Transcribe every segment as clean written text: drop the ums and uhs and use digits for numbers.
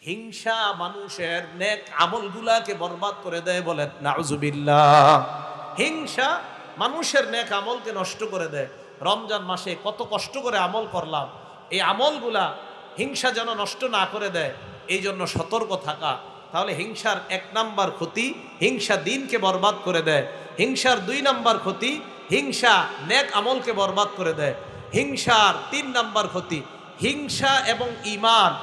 হিংসা মানুষের নেক আমলগুলাকে বরবাদ করে দেয়, বলেন নাউজুবিল্লাহ। হিংসা মানুষের নেক আমলকে নষ্ট করে দেয়। রমজান মাসে কত কষ্ট করে আমল করলাম, এই আমলগুলা হিংসা যেন নষ্ট না করে দেয়, এই জন্য সতর্ক থাকা। তাহলে হিংসার 1 নাম্বার ক্ষতি, হিংসা দিনকে বরবাদ করে দেয়। হিংসার 2 নাম্বার ক্ষতি, হিংসা নেক আমলকে বরবাদ করে দেয়। হিংসার 3 নাম্বার ক্ষতি, হিংসা এবং ঈমান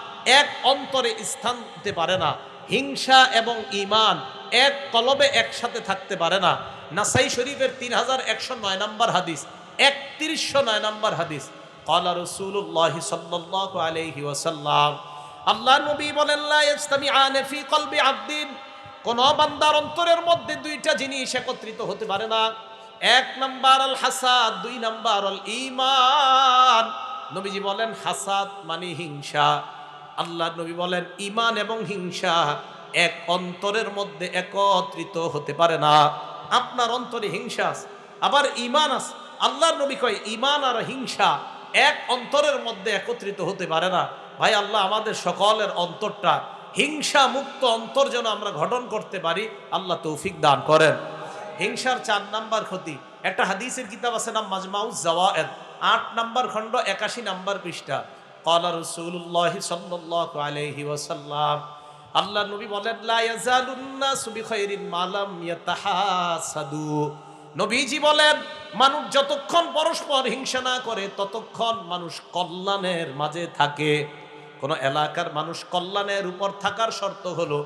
এক অন্তরে স্থান দিতে পারে না। হিংসা এবং ঈমান এক কলবে একসাথে থাকতে পারে না। নাসাই শরীফের 3109 নম্বর হাদিস, 3109 নম্বর হাদিস, ক্বালা রাসূলুল্লাহ সাল্লাল্লাহু আলাইহি ওয়াসাল্লাম, আল্লাহর নবী বলেন, লা ইজতামিআনে ফি কলবি আবদিন, কোন বান্দার অন্তরের মধ্যে 2টা জিনিস একত্রিত হতে পারে না। 1 নাম্বার আল হাসাদ, 2 নাম্বার আল ঈমান। নবীজি বলেন হাসাদ মানে হিংসা, আল্লাহ নবী বলেন ঈমান এবং হিংসা এক অন্তরের মধ্যে একত্রিত হতে পারে না। আপনার অন্তরে হিংসা আছে, আবার ঈমান আছে। আল্লাহর নবী কয় ঈমান আর হিংসা এক অন্তরের মধ্যে একত্রিত হতে পারে না। ভাই, আল্লাহ আমাদের সকলের অন্তরটা হিংসা মুক্ত অন্তর যেন আমরা গঠন করতে পারি, আল্লাহ তৌফিক দান করেন। হিংসার 4 নাম্বার ক্ষতি, একটা হাদিসের কিতাব আছে নাম মাজমাউজ জাওয়ায়েদ, 8 নাম্বার খণ্ড 81 নাম্বার পৃষ্ঠা। ক্বালা রাসূলুল্লাহ সাল্লাল্লাহু আলাইহি ওয়াসাল্লাম, আল্লাহর নবী বলেন, লা ইয়াজালুন নাসু বিখাইরিন মা লাম ইয়াতাহাসাদু। নবীজি বলেন মানুষ যতক্ষণ পরস্পর হিংসা না করে ততক্ষণ মানুষ কল্যাণের মাঝে থাকে। কোন এলাকার মানুষ কল্যাণের উপর থাকার শর্ত হলো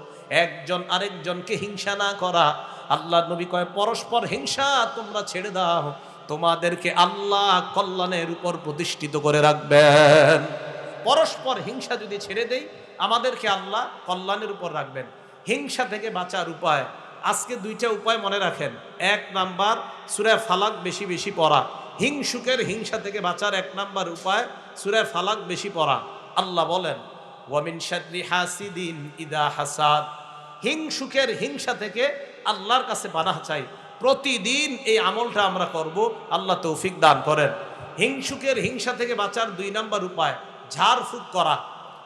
একজন আরেকজনকে হিংসা না করা। আল্লাহর নবী কয় পরস্পর হিংসা তোমরা ছেড়ে দাও, তোমাদেরকে আল্লাহ কল্যাণের উপর প্রতিষ্ঠিত করে রাখবেন। পরস্পর হিংসা যদি ছেড়ে দেই, আমাদেরকে আল্লাহ কল্যাণের উপর রাখবেন। হিংসা থেকে বাঁচার উপায়, আজকে 2টা উপায় মনে রাখেন। 1 নাম্বার সূরা ফালাক বেশি বেশি পড়া। হিংসুকের হিংসা থেকে বাঁচার 1 নাম্বার উপায় সূরা ফালাক বেশি পড়া। আল্লাহ বলেন, ওয়া মিন শাররি হাসিদিন ইদা হাসাদ। হিংসুকের হিংসা থেকে আল্লাহর কাছে পানাহ চাই। প্রতিদিন এই আমলটা আমরা করব, আল্লাহ তৌফিক দান করেন। হিংসুকের হিংসা থেকে বাঁচার 2 নাম্বার উপায় ঝাড়ফুঁক করা।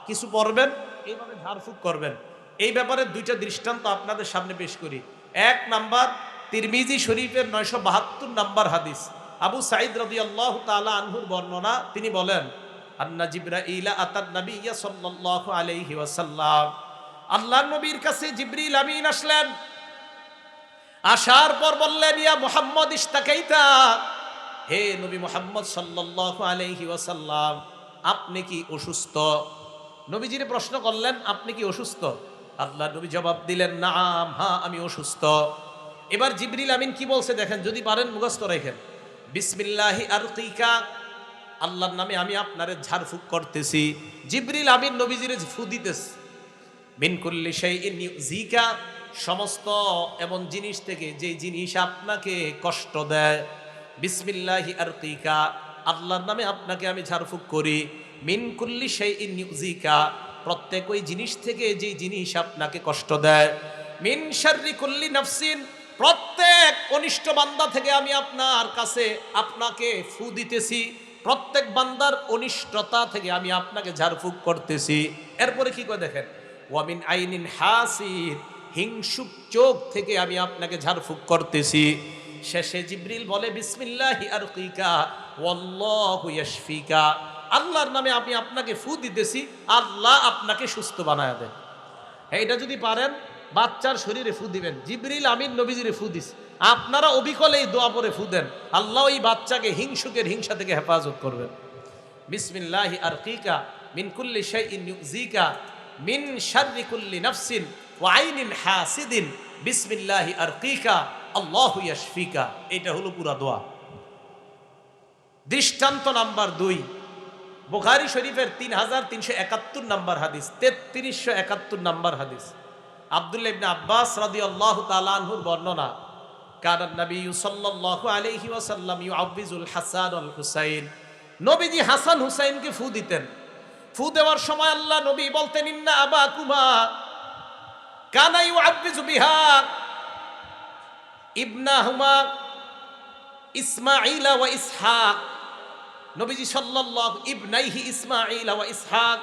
কিছু পড়বেন, এইভাবে ঝাড়ফুঁক করবেন। এই ব্যাপারে 2টা দৃষ্টান্ত আপনাদের সামনে পেশ করি। 1 নাম্বার তিরমিজি শরীফের 972 নাম্বার হাদিস, আবু সাঈদ রাদিয়াল্লাহু তাআলা আনহুর বর্ণনা। তিনি বলেন, আন্না জিবরাইল আতান নবিয়্য সাল্লাল্লাহু আলাইহি ওয়াসাল্লাম, আল্লাহর নবীর কাছে জিবরিল আমিন আসলেন। আসার পর বললেন, ইয়া মুহাম্মদ ইশতাকাইতা, হে নবী মুহাম্মদ সাল্লাল্লাহু আলাইহি ওয়াসাল্লাম, আপনি কি অসুস্থ? নবীজির প্রশ্ন করলেন, আপনি কি অসুস্থ? আল্লাহ নবী জবাব দিলেন, নাম, হ্যাঁ আমি অসুস্থ। এবার জিবরিল আমিন কি বলছে দেখেন, যদি পারেন মুখস্থ রাখেন। বিসমিল্লাহি আরকিকা, আল্লাহর নামে আমি আপনারে ঝাড়ফুঁক করতেছি। জিবরিল আমিন নবীজিরে ফু দিতেছে। মিন কুল্লি শাইইন ইউযিকা, সমস্ত এমন জিনিস থেকে যে জিনিস আপনাকে কষ্ট দেয়। বিসমিল্লাহি আরকিকা, আল্লাহর নামে আপনাকে আমি ঝাড়ফুঁক করি। মিন কুল্লি শাইইন ইউযিকা, প্রত্যেক ওই জিনিস থেকে যে জিনিস আপনাকে কষ্ট দেয়। মিন শাররি কুল্লি নাফসিন, প্রত্যেক অনিষ্ট বান্দা থেকে আমি আপনার কাছে আপনাকে ফু দিতেছি। প্রত্যেক বান্দার অনিষ্টতা থেকে আমি আপনাকে ঝাড়ফুঁক করতেছি। এরপরে কি করে দেখেন, ওয়া মিন আইনিন হাসিদ, হিংসুক চোখ থেকে আমি আপনাকে ঝাড়ফুঁক করতেছি। শেষে জিবরিল বলে, বিসমিল্লাহি আরকিকা ওয়াল্লাহু ইয়াশফিকা, আল্লাহর নামে আমি আপনাকে ফু দিতেছি, আল্লাহ আপনাকে সুস্থ বানায় দেন। এটা যদি পারেন বাচ্চার শরীরে ফু দিবেন। জিবরিল আমিন নবীজিরে ফু দিস, আপনারা অবিকলে এই দোয়া পরে ফু দেন, আল্লাহ ওই বাচ্চাকে হিংসুকের হিংসা থেকে হেফাজত করবেন। বিসমিল্লাহি আরকিকা মিন কুল্লি শাইইন ইউযিকা মিন শাররি কুল্লি নাফসিন ওয়া আইনিন হাসিদিন বিসমিল্লাহি আরকিকা আল্লাহু ইয়াশফিকা। এটা হলো পুরা দোয়া। দৃষ্টান্ত নাম্বার 2, বুখারী শরীফের 3371 নাম্বার হাদিস, 3371 নাম্বার হাদিস, আব্দুল্লাহ ইবনে আব্বাস রাদিয়াল্লাহু তাআলা আনহুর বর্ণনা। কানা নবী সাল্লাল্লাহু আলাইহি ওয়াসাল্লাম ইউআব্বিজুল হাসান ওয়াল হুসাইন, নবীজি হাসান হুসাইনকে ফু দিতেন। ফু দেওয়ার সময় আল্লাহ নবী বলতেন, ইন্না আবাকুমা কানা ইউআব্বিজু বিহা ইবনাহুমা ইসমাঈল ওয়া ইসহাক। নবীজি সাল্লাল্লাহু ইবনাইহি ইসমাঈল ওয়া ইসহাক,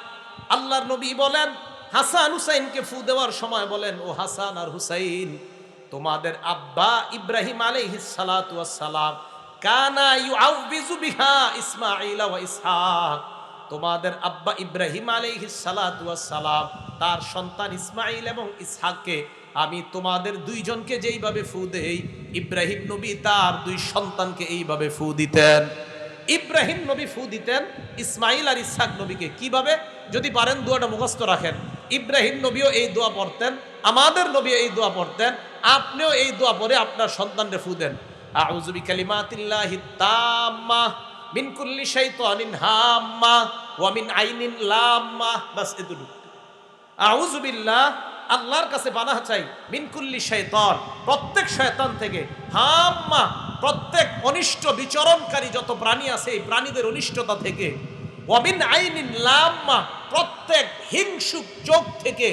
আল্লাহর নবী বলেন হাসান হুসাইনকে ফু দেওয়ার সময় বলেন, ও হাসান আর হুসাইন, তোমাদের আব্বা ইব্রাহিম আলাইহিস সালাতু ওয়াস সালাম কানা ইউআউযু বিহা ইসমাঈল ওয়া ইসহাক। তোমাদের আব্বা ইব্রাহিম আলাইহিস সালাতু ওয়াস সালাম তার সন্তান ইসমাঈল এবং ইসহাককে আমি তোমাদের দুইজনকে যেইভাবে ফু দেই, ইব্রাহিম নবী তার দুই সন্তানকে এইভাবে ফু দিতেন। ইব্রাহিম নবী ফু দিতেন ইসমাইল আর ইসহাক নবীকে কিভাবে? যদি পারেন দোয়াটা মুখস্থ রাখেন। ইব্রাহিম নবীও এই দোয়া পড়তেন, আমাদের নবী এই দোয়া পড়তেন, আপনিও এই দোয়া পড়ে আপনার সন্তানকে ফু দেন। আউযু বিকালিমাতিল্লাহি তাম্মা মিন কুল্লি শাইতানিন হাম্মা ওয়া মিন আইনিন লাম্মা। বাস এতটুকু। আউযু বিল্লাহ, আল্লাহর কাছে পানাহ চাই, মিন কুল্লি শাইতান, প্রত্যেক শয়তান থেকে, হাম্মা, প্রত্যেক অনিষ্ট বিচরণকারী যত প্রাণী আছে এই প্রাণীদের অনিষ্টতা থেকে, ওয়া মিন আইনিন লাম্মা, প্রত্যেক হিংসুক চোখ থেকে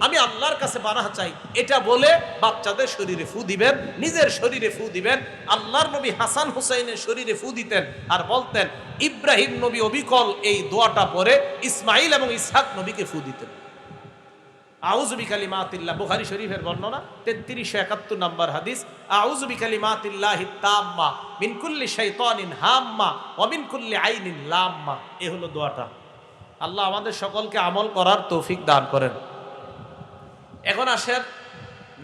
আমি আল্লাহর কাছে পানাহ চাই। এটা বলে বাচ্চাদের শরীরে ফু দিবেন, নিজের শরীরে ফু দিবেন। আল্লাহর নবী হাসান হুসাইনের শরীরে ফু দিতেন আর বলতেন, ইব্রাহিম নবী অবিকল এই দোয়াটা পড়ে ইসমাইল এবং ইসহাক নবীকে ফু দিতেন। আউযু বিকালিমাতিল্লাহ, বুখারী শরীফের বর্ণনা 3371 নম্বর হাদিস। আউযু বিকালিমাতিল্লাহি তাম্মা মিন কুল্লি শাইতানিন হাম্মা ওয়া মিন কুল্লি আইনিন লাম্মা। এই হলো দোয়াটা। আল্লাহ আমাদের সকলকে আমল করার তৌফিক দান করেন। এখন আসেন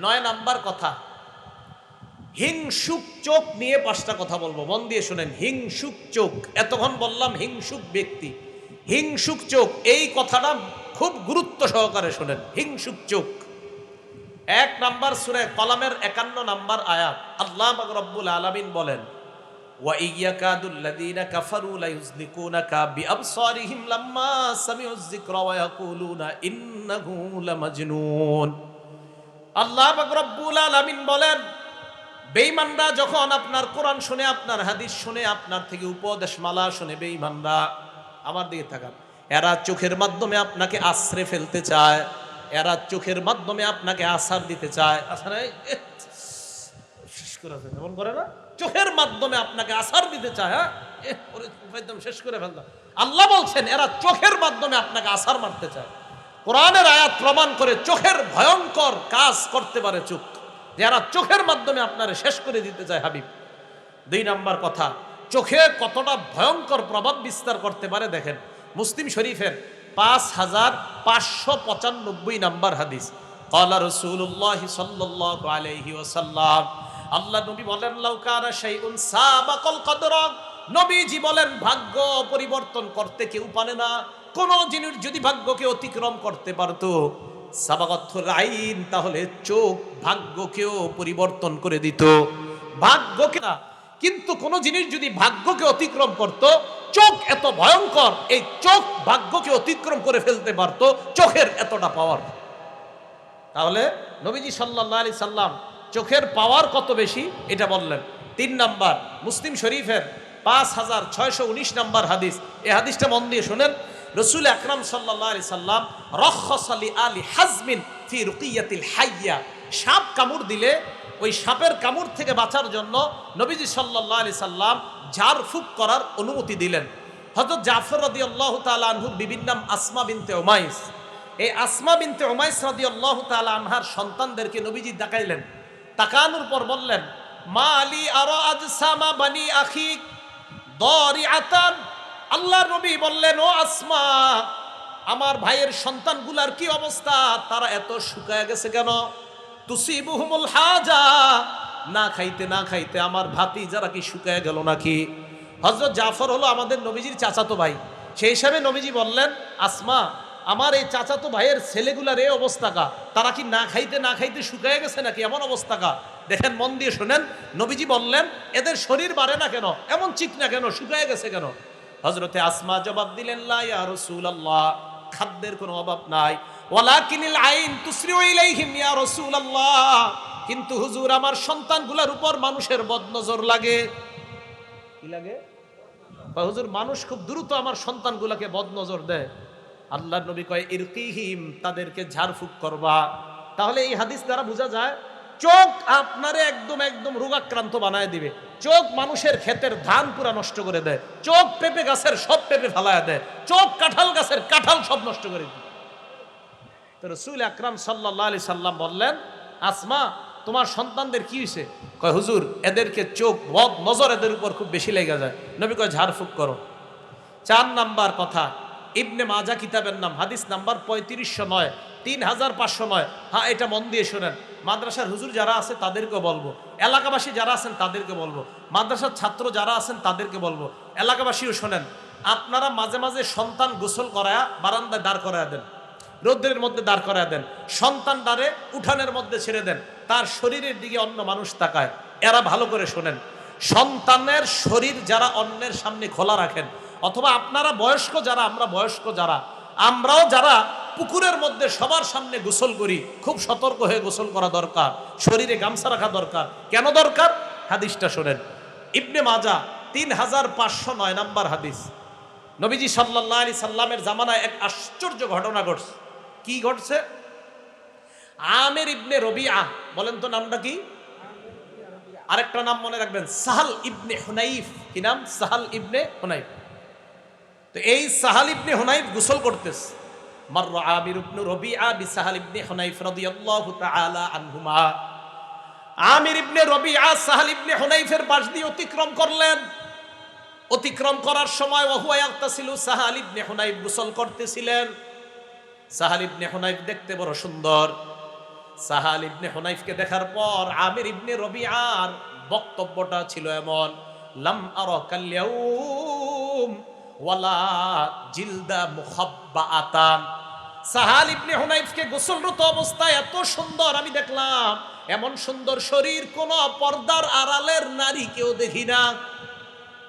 9 নাম্বার কথা, হিংসুক চোখ নিয়ে 5টা কথা বলবো, মন দিয়ে শুনেন। হিংসুক চোখ, এতক্ষণ বললাম হিংসুক ব্যক্তি, হিংসুক চোখ, এই কথাটা খুব গুরুত্ব সহকারে শুনেন। হিংসুক চোখ 1 নাম্বার সূরা কলামের 51 নাম্বার আয়াত, আল্লাহ পাক রব্বুল আলামিন বলেন, ওয়া ইয়াকাদুল লাযীনা কাফারু লা ইউযলিকুনাকা বিআবসারিহিম লাম্মা সামিউয যিকরা ওয়া ইয়াকুলুনা ইন্নাহু লামাজনুন। আল্লাহ পাক রব্বুল আলামিন বলেন, বেঈমানরা যখন আপনার কোরআন শুনে, আপনার হাদিস শুনে, আপনার থেকে উপদেশ মালা শুনে, বেঈমানরা, আমার দিকে তাকান, এরা চোখের মাধ্যমে আপনাকে আশ্রে ফেলতে চায়, এরা চোখের মাধ্যমে আপনাকে আসার দিতে চায়। শেষ করে এমন করে না, চোখের মাধ্যমে আপনাকে আসার দিতে চায়। হ্যাঁ, একদম শেষ করে ফেলতাম। আল্লাহ বলছেন এরা চোখের মাধ্যমে আপনাকে আসার মারতে চায়। কোরআনের আয়াত প্রমাণ করে চোখের ভয়ঙ্কর কাজ করতে পারে চোখ, যারা চোখের মাধ্যমে আপনারে শেষ করে দিতে চায়। হাবিব, 2 নাম্বার কথা, চোখে কতটা ভয়ঙ্কর প্রভাব বিস্তার করতে পারে দেখেন। মুসলিম শরীফের 5595 নাম্বার হাদিস, ক্বালা রাসূলুল্লাহ সাল্লাল্লাহু আলাইহি ওয়াসাল্লাম, আল্লাহ নবী বলেন, লাউ কানা শাইউন সাবাকাল কদরা, নবীজি বলেন ভাগ্য পরিবর্তন করতে কেউ পারে না। কোন জিনিস যদি ভাগ্যকে অতিক্রম করতে পারতো, সাবাকাতুল আইন, তাহলে চোখ ভাগ্যকেও পরিবর্তন করে দিত। ভাগ্যকে না, কিন্তু কোন জিনিস যদি ভাগ্যকে অতিক্রম করত, চোখ এত ভয়ঙ্কর, এই চোখ ভাগ্যকে অতিক্রম করে ফেলতে পারত, চোখের এতটা পাওয়ার। তাহলে নবীজি সাল্লাল্লাহু আলাইহি সাল্লাম চোখের পাওয়ার কত বেশি এটা বললেন। 3 নাম্বার, মুসলিম শরীফের 5619 নাম্বার হাদিস, এই হাদিসটা মন দিয়ে শুনেন। রাসূল আকরাম সাল্লাল্লাহু আলাইহি সাল্লাম রাখাসা লি আলি হাজমিন ফি রুকিয়াতিল হাইয়া, সাপ কামড় দিলে ওই সাপের কামড় থেকে বাঁচার জন্য নবীজি সাল্লাল্লাহু আলাইহি সাল্লাম ঝাড়ফুঁক করার অনুমতি দিলেন। হযরত জাফর রাদিয়াল্লাহু তাআলা আনহুর বিবির নাম আসমা বিনতে উমাইস। এই আসমা বিনতে উমাইস রাদিয়াল্লাহু তাআলা আনহার সন্তানদেরকে নবীজি তাকাইলেন, তাকানোর পর বললেন, মা আলী আরা আজসামা বানি আখিক দারিআতান। আল্লাহর নবী বললেন, ও আসমা, আমার ভাইয়ের সন্তানগুলার কি অবস্থা, তারা এত শুকায় গেছে কেন? তুসিবুহুমুল হাজা, না খাইতে না খাইতে আমার ভাতিজারা কি শুকায় গেল নাকি? হযরত জাফর হলো আমাদের নবীজির চাচাতো ভাই, সেই হিসাবে নবীজি বললেন, আসমা, আমার এই চাচাতো ভাইয়ের ছেলেগুলার এই অবস্থা কা, তারা কি না খাইতে না খাইতে শুকায় গেছে নাকি, এমন অবস্থা কা? দেখেন, মন দিয়ে শোনেন। নবীজি বললেন, এদের শরীর বাড়ে না কেন, এমন চিকনা কেন, শুকায় গেছে কেন? হযরতে আসমা জবাব দিলেন, লা ইয়া রাসূলুল্লাহ, খাদ্যের কোনো অভাব নাই। ওয়ালাকিনিল আইন তুসরিউ ইলাইহিম ইয়া রাসূলুল্লাহ, কিন্তু হুজুর আমার সন্তানগুলোর উপর মানুষের বদনজর লাগে। কি লাগে? হুজুর মানুষ খুব দ্রুত আমার সন্তানগুলোকে বদনজর দেয়। আল্লাহর নবী কয়, ইরকিহিম, তাদেরকে ঝাড়ফুঁক করবা। তাহলে এই হাদিস দ্বারা বোঝা যায় চোখ আপনারে একদম একদম রোগাক্রান্ত বানায় দিবে। চোখ মানুষের ক্ষেতের ধান পুরা নষ্ট করে দেয়, চোখ পেঁপে গাছের সব পেঁপে ফালায় দেয়, চোখ কাঁঠাল গাছের কাঁঠাল সব নষ্ট করে দেয়। তো রাসূল আকরাম সাল্লাল্লাহু আলাইহি সাল্লাম বললেন, আসমা তোমার সন্তানদের কি হয়েছে? কয় হুজুর এদেরকে চোখ বদ নজর এদের উপর খুব বেশি লেগে যায়। নবী কয় ঝাড়ফুঁক করো। 4 নাম্বার কথা, ইবনে মাজা কিতাবের নাম, হাদিস নাম্বার 3509, 3509। হ্যাঁ, এটা মন দিয়ে শোনেন। মাদ্রাসার হুজুর যারা আছে তাদেরকে বলবো, এলাকাবাসী যারা আছেন তাদেরকে বলবো, মাদ্রাসার ছাত্র যারা আছেন তাদেরকে বলবো, এলাকাবাসীও শোনেন। আপনারা মাঝে মাঝে সন্তান গোসল করায়া বারান্দায় দাঁড় করায়া দেন, রৌদ্রের মধ্যে দাঁড় করায়া দেন, সন্তান দাঁড়ে উঠানের মধ্যে ছেড়ে দেন, তার শরীরের দিকে অন্য মানুষ তাকায়। এরা ভালো করে শোনেন, সন্তানের শরীর যারা অন্যের সামনে খোলা রাখেন, অথবা আপনারা বয়স্ক যারা, আমরা বয়স্ক যারা, আমরাও যারা পুকুরের মধ্যে সবার সামনে গোসল করি, খুব সতর্ক হয়ে গোসল করা দরকার, শরীরে গামছা রাখা দরকার। কেন দরকার? হাদিসটা শোনেন, ইবনে মাজা 3509 নাম্বার হাদিস। নবীজি সাল্লাল্লাহু আলাইহি সাল্লামের জামানায় এক আশ্চর্য ঘটনা ঘটছে। কি ঘটছে? আমির ইবনে রবিআ, বলেন তো নামটা কি? আরেকটা নাম মনে রাখবেন, সাহাল ইবনে হুনাইফ। কি নাম? সাহাল ইবনে হুনাইফ। তো এই সাহাল ইবনে হুনাইফ গোসল করতেছে। মাররা আমির ইবনে রবিআ বিসাহাল ইবনে হুনাইফ রাদিয়াল্লাহু তাআলা আনহুমা। আমির ইবনে রবিআ সাহাল ইবনে হুনাইফের পাশ দিয়ে অতিক্রম করলেন। অতিক্রম করার সময় ওহুয়া ইয়াগতাসিলু, সাহাল ইবনে হুনাইফ গোসল করতেছিলেন। সাহাল ইবনে হুনাইফ দেখতে বড় সুন্দর। সাহাল ইবনে হুনাইফকে দেখার পর আমির ইবনে রবিআর বক্তব্যটা ছিল এমন, লাম আরা কাল-ইয়াউম ওয়ালা জিলদা মুখাব্বাআতান। সাহাল ইবনে হুনাইফকে গোসলরত অবস্থায় এত সুন্দর আমি দেখলাম, এমন সুন্দর শরীর কোন পর্দার আড়ালের নারী কেউ দেখি না।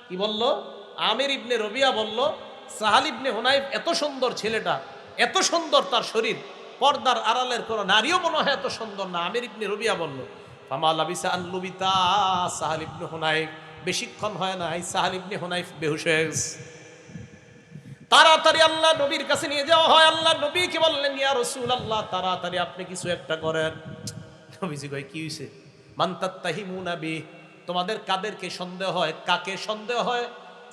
কি বলল? আমির ইবনে রবিআ বলল, সাহাল ইবনে হুনাইফ এত সুন্দর ছেলেটা, এত সুন্দর তার শরীর, পর্দার আড়ালের কোন নারীও মনে হয় এত সুন্দর না। আমির ইবনে রবিআ বলল, ফামা লাবিসা আন লুবিতা সাহাল ইবনে হুনাইফ, বেশিক্ষণ হয় না, সাহাল ইবনে হুনাইফ বেহুশ হয়ে গেছে। তাড়াতাড়ি আল্লাহ নবীর কাছে নিয়ে যাওয়া হয়। আল্লাহ নবী কি বললেন, ইয়া রাসূলুল্লাহ তাড়াতাড়ি আপনি কিছু একটা করেন। নবীজি কয়, কি হইছে? মান তাত্তাহিমুনা বি, তোমাদের কাদেরকে সন্দেহ হয়? কাকে সন্দেহ হয়?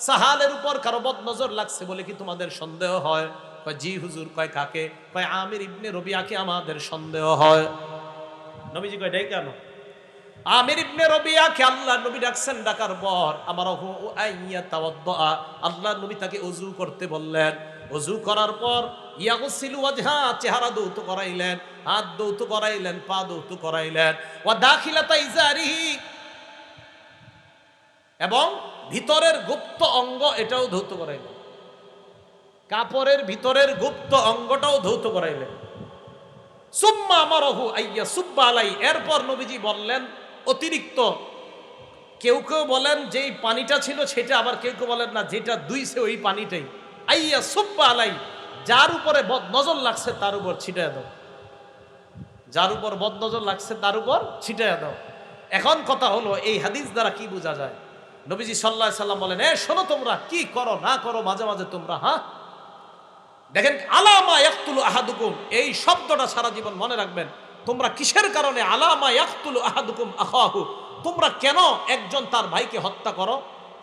সাহালের উপর কারো বদ নজর লাগছে বলে কি তোমাদের সন্দেহ হয়? কয় জি হুজুর। কয় কাকে? কয় আমির ইবনে রবিআকে আমাদের সন্দেহ হয়। নবীজি কয় ডাই কেন? আমির ইবনে রবিআকে আল্লাহ নবী ডাকছেন, ডাকার পর আমারহু আইয়া তাওয়াদ্দা, আল্লাহ নবী তাকে ওযু করতে বললেন। ওযু করার পর ইয়াগসিলু ওয়াজহা, চেহারা দৌত করাইলেন, হাত দৌত করাইলেন, পা দৌত করাইলেন, ওয়া দাখিলাতা ইজারিহি, এবং ভিতরের গুপ্ত অঙ্গ এটাও ধৌত করাইলেন, কাপড়ের ভিতরের গুপ্ত অঙ্গটাও ধৌত করাইলেন। সুম্মা আমারহু আইয়া সুব্বা আলাই, এরপর নবীজি বললেন অতিরিক্ত, কেউ কেউ বলেন যেই পানিটা ছিল সেটা, আবার কেউ কেউ বলেন না যেটা দুইছে ওই পানিটাই, আইয়া সুব্বা আলাই, যার উপরে বদ নজর লাগছে তার উপর ছিটায় দাও, যার উপর বদ নজর লাগছে তার উপর ছিটায় দাও। এখন কথা হলো, এই হাদিস দ্বারা কি বোঝা যায়? নবীজি সাল্লাল্লাহু আলাইহি সাল্লাম বলেন, শোনো তোমরা কি করো না করো মাঝে মাঝে তোমরা, হ্যাঁ দেখেন, আলামা ইয়াকতুলু আহাদুকুম, এই শব্দটা সারা জীবন মনে রাখবেন। তোমরা কিসের কারণে? আলামা ইয়াকতুলু আহাদুকুম আখাহু, তোমরা কেন একজন তার ভাইকে হত্যা করো?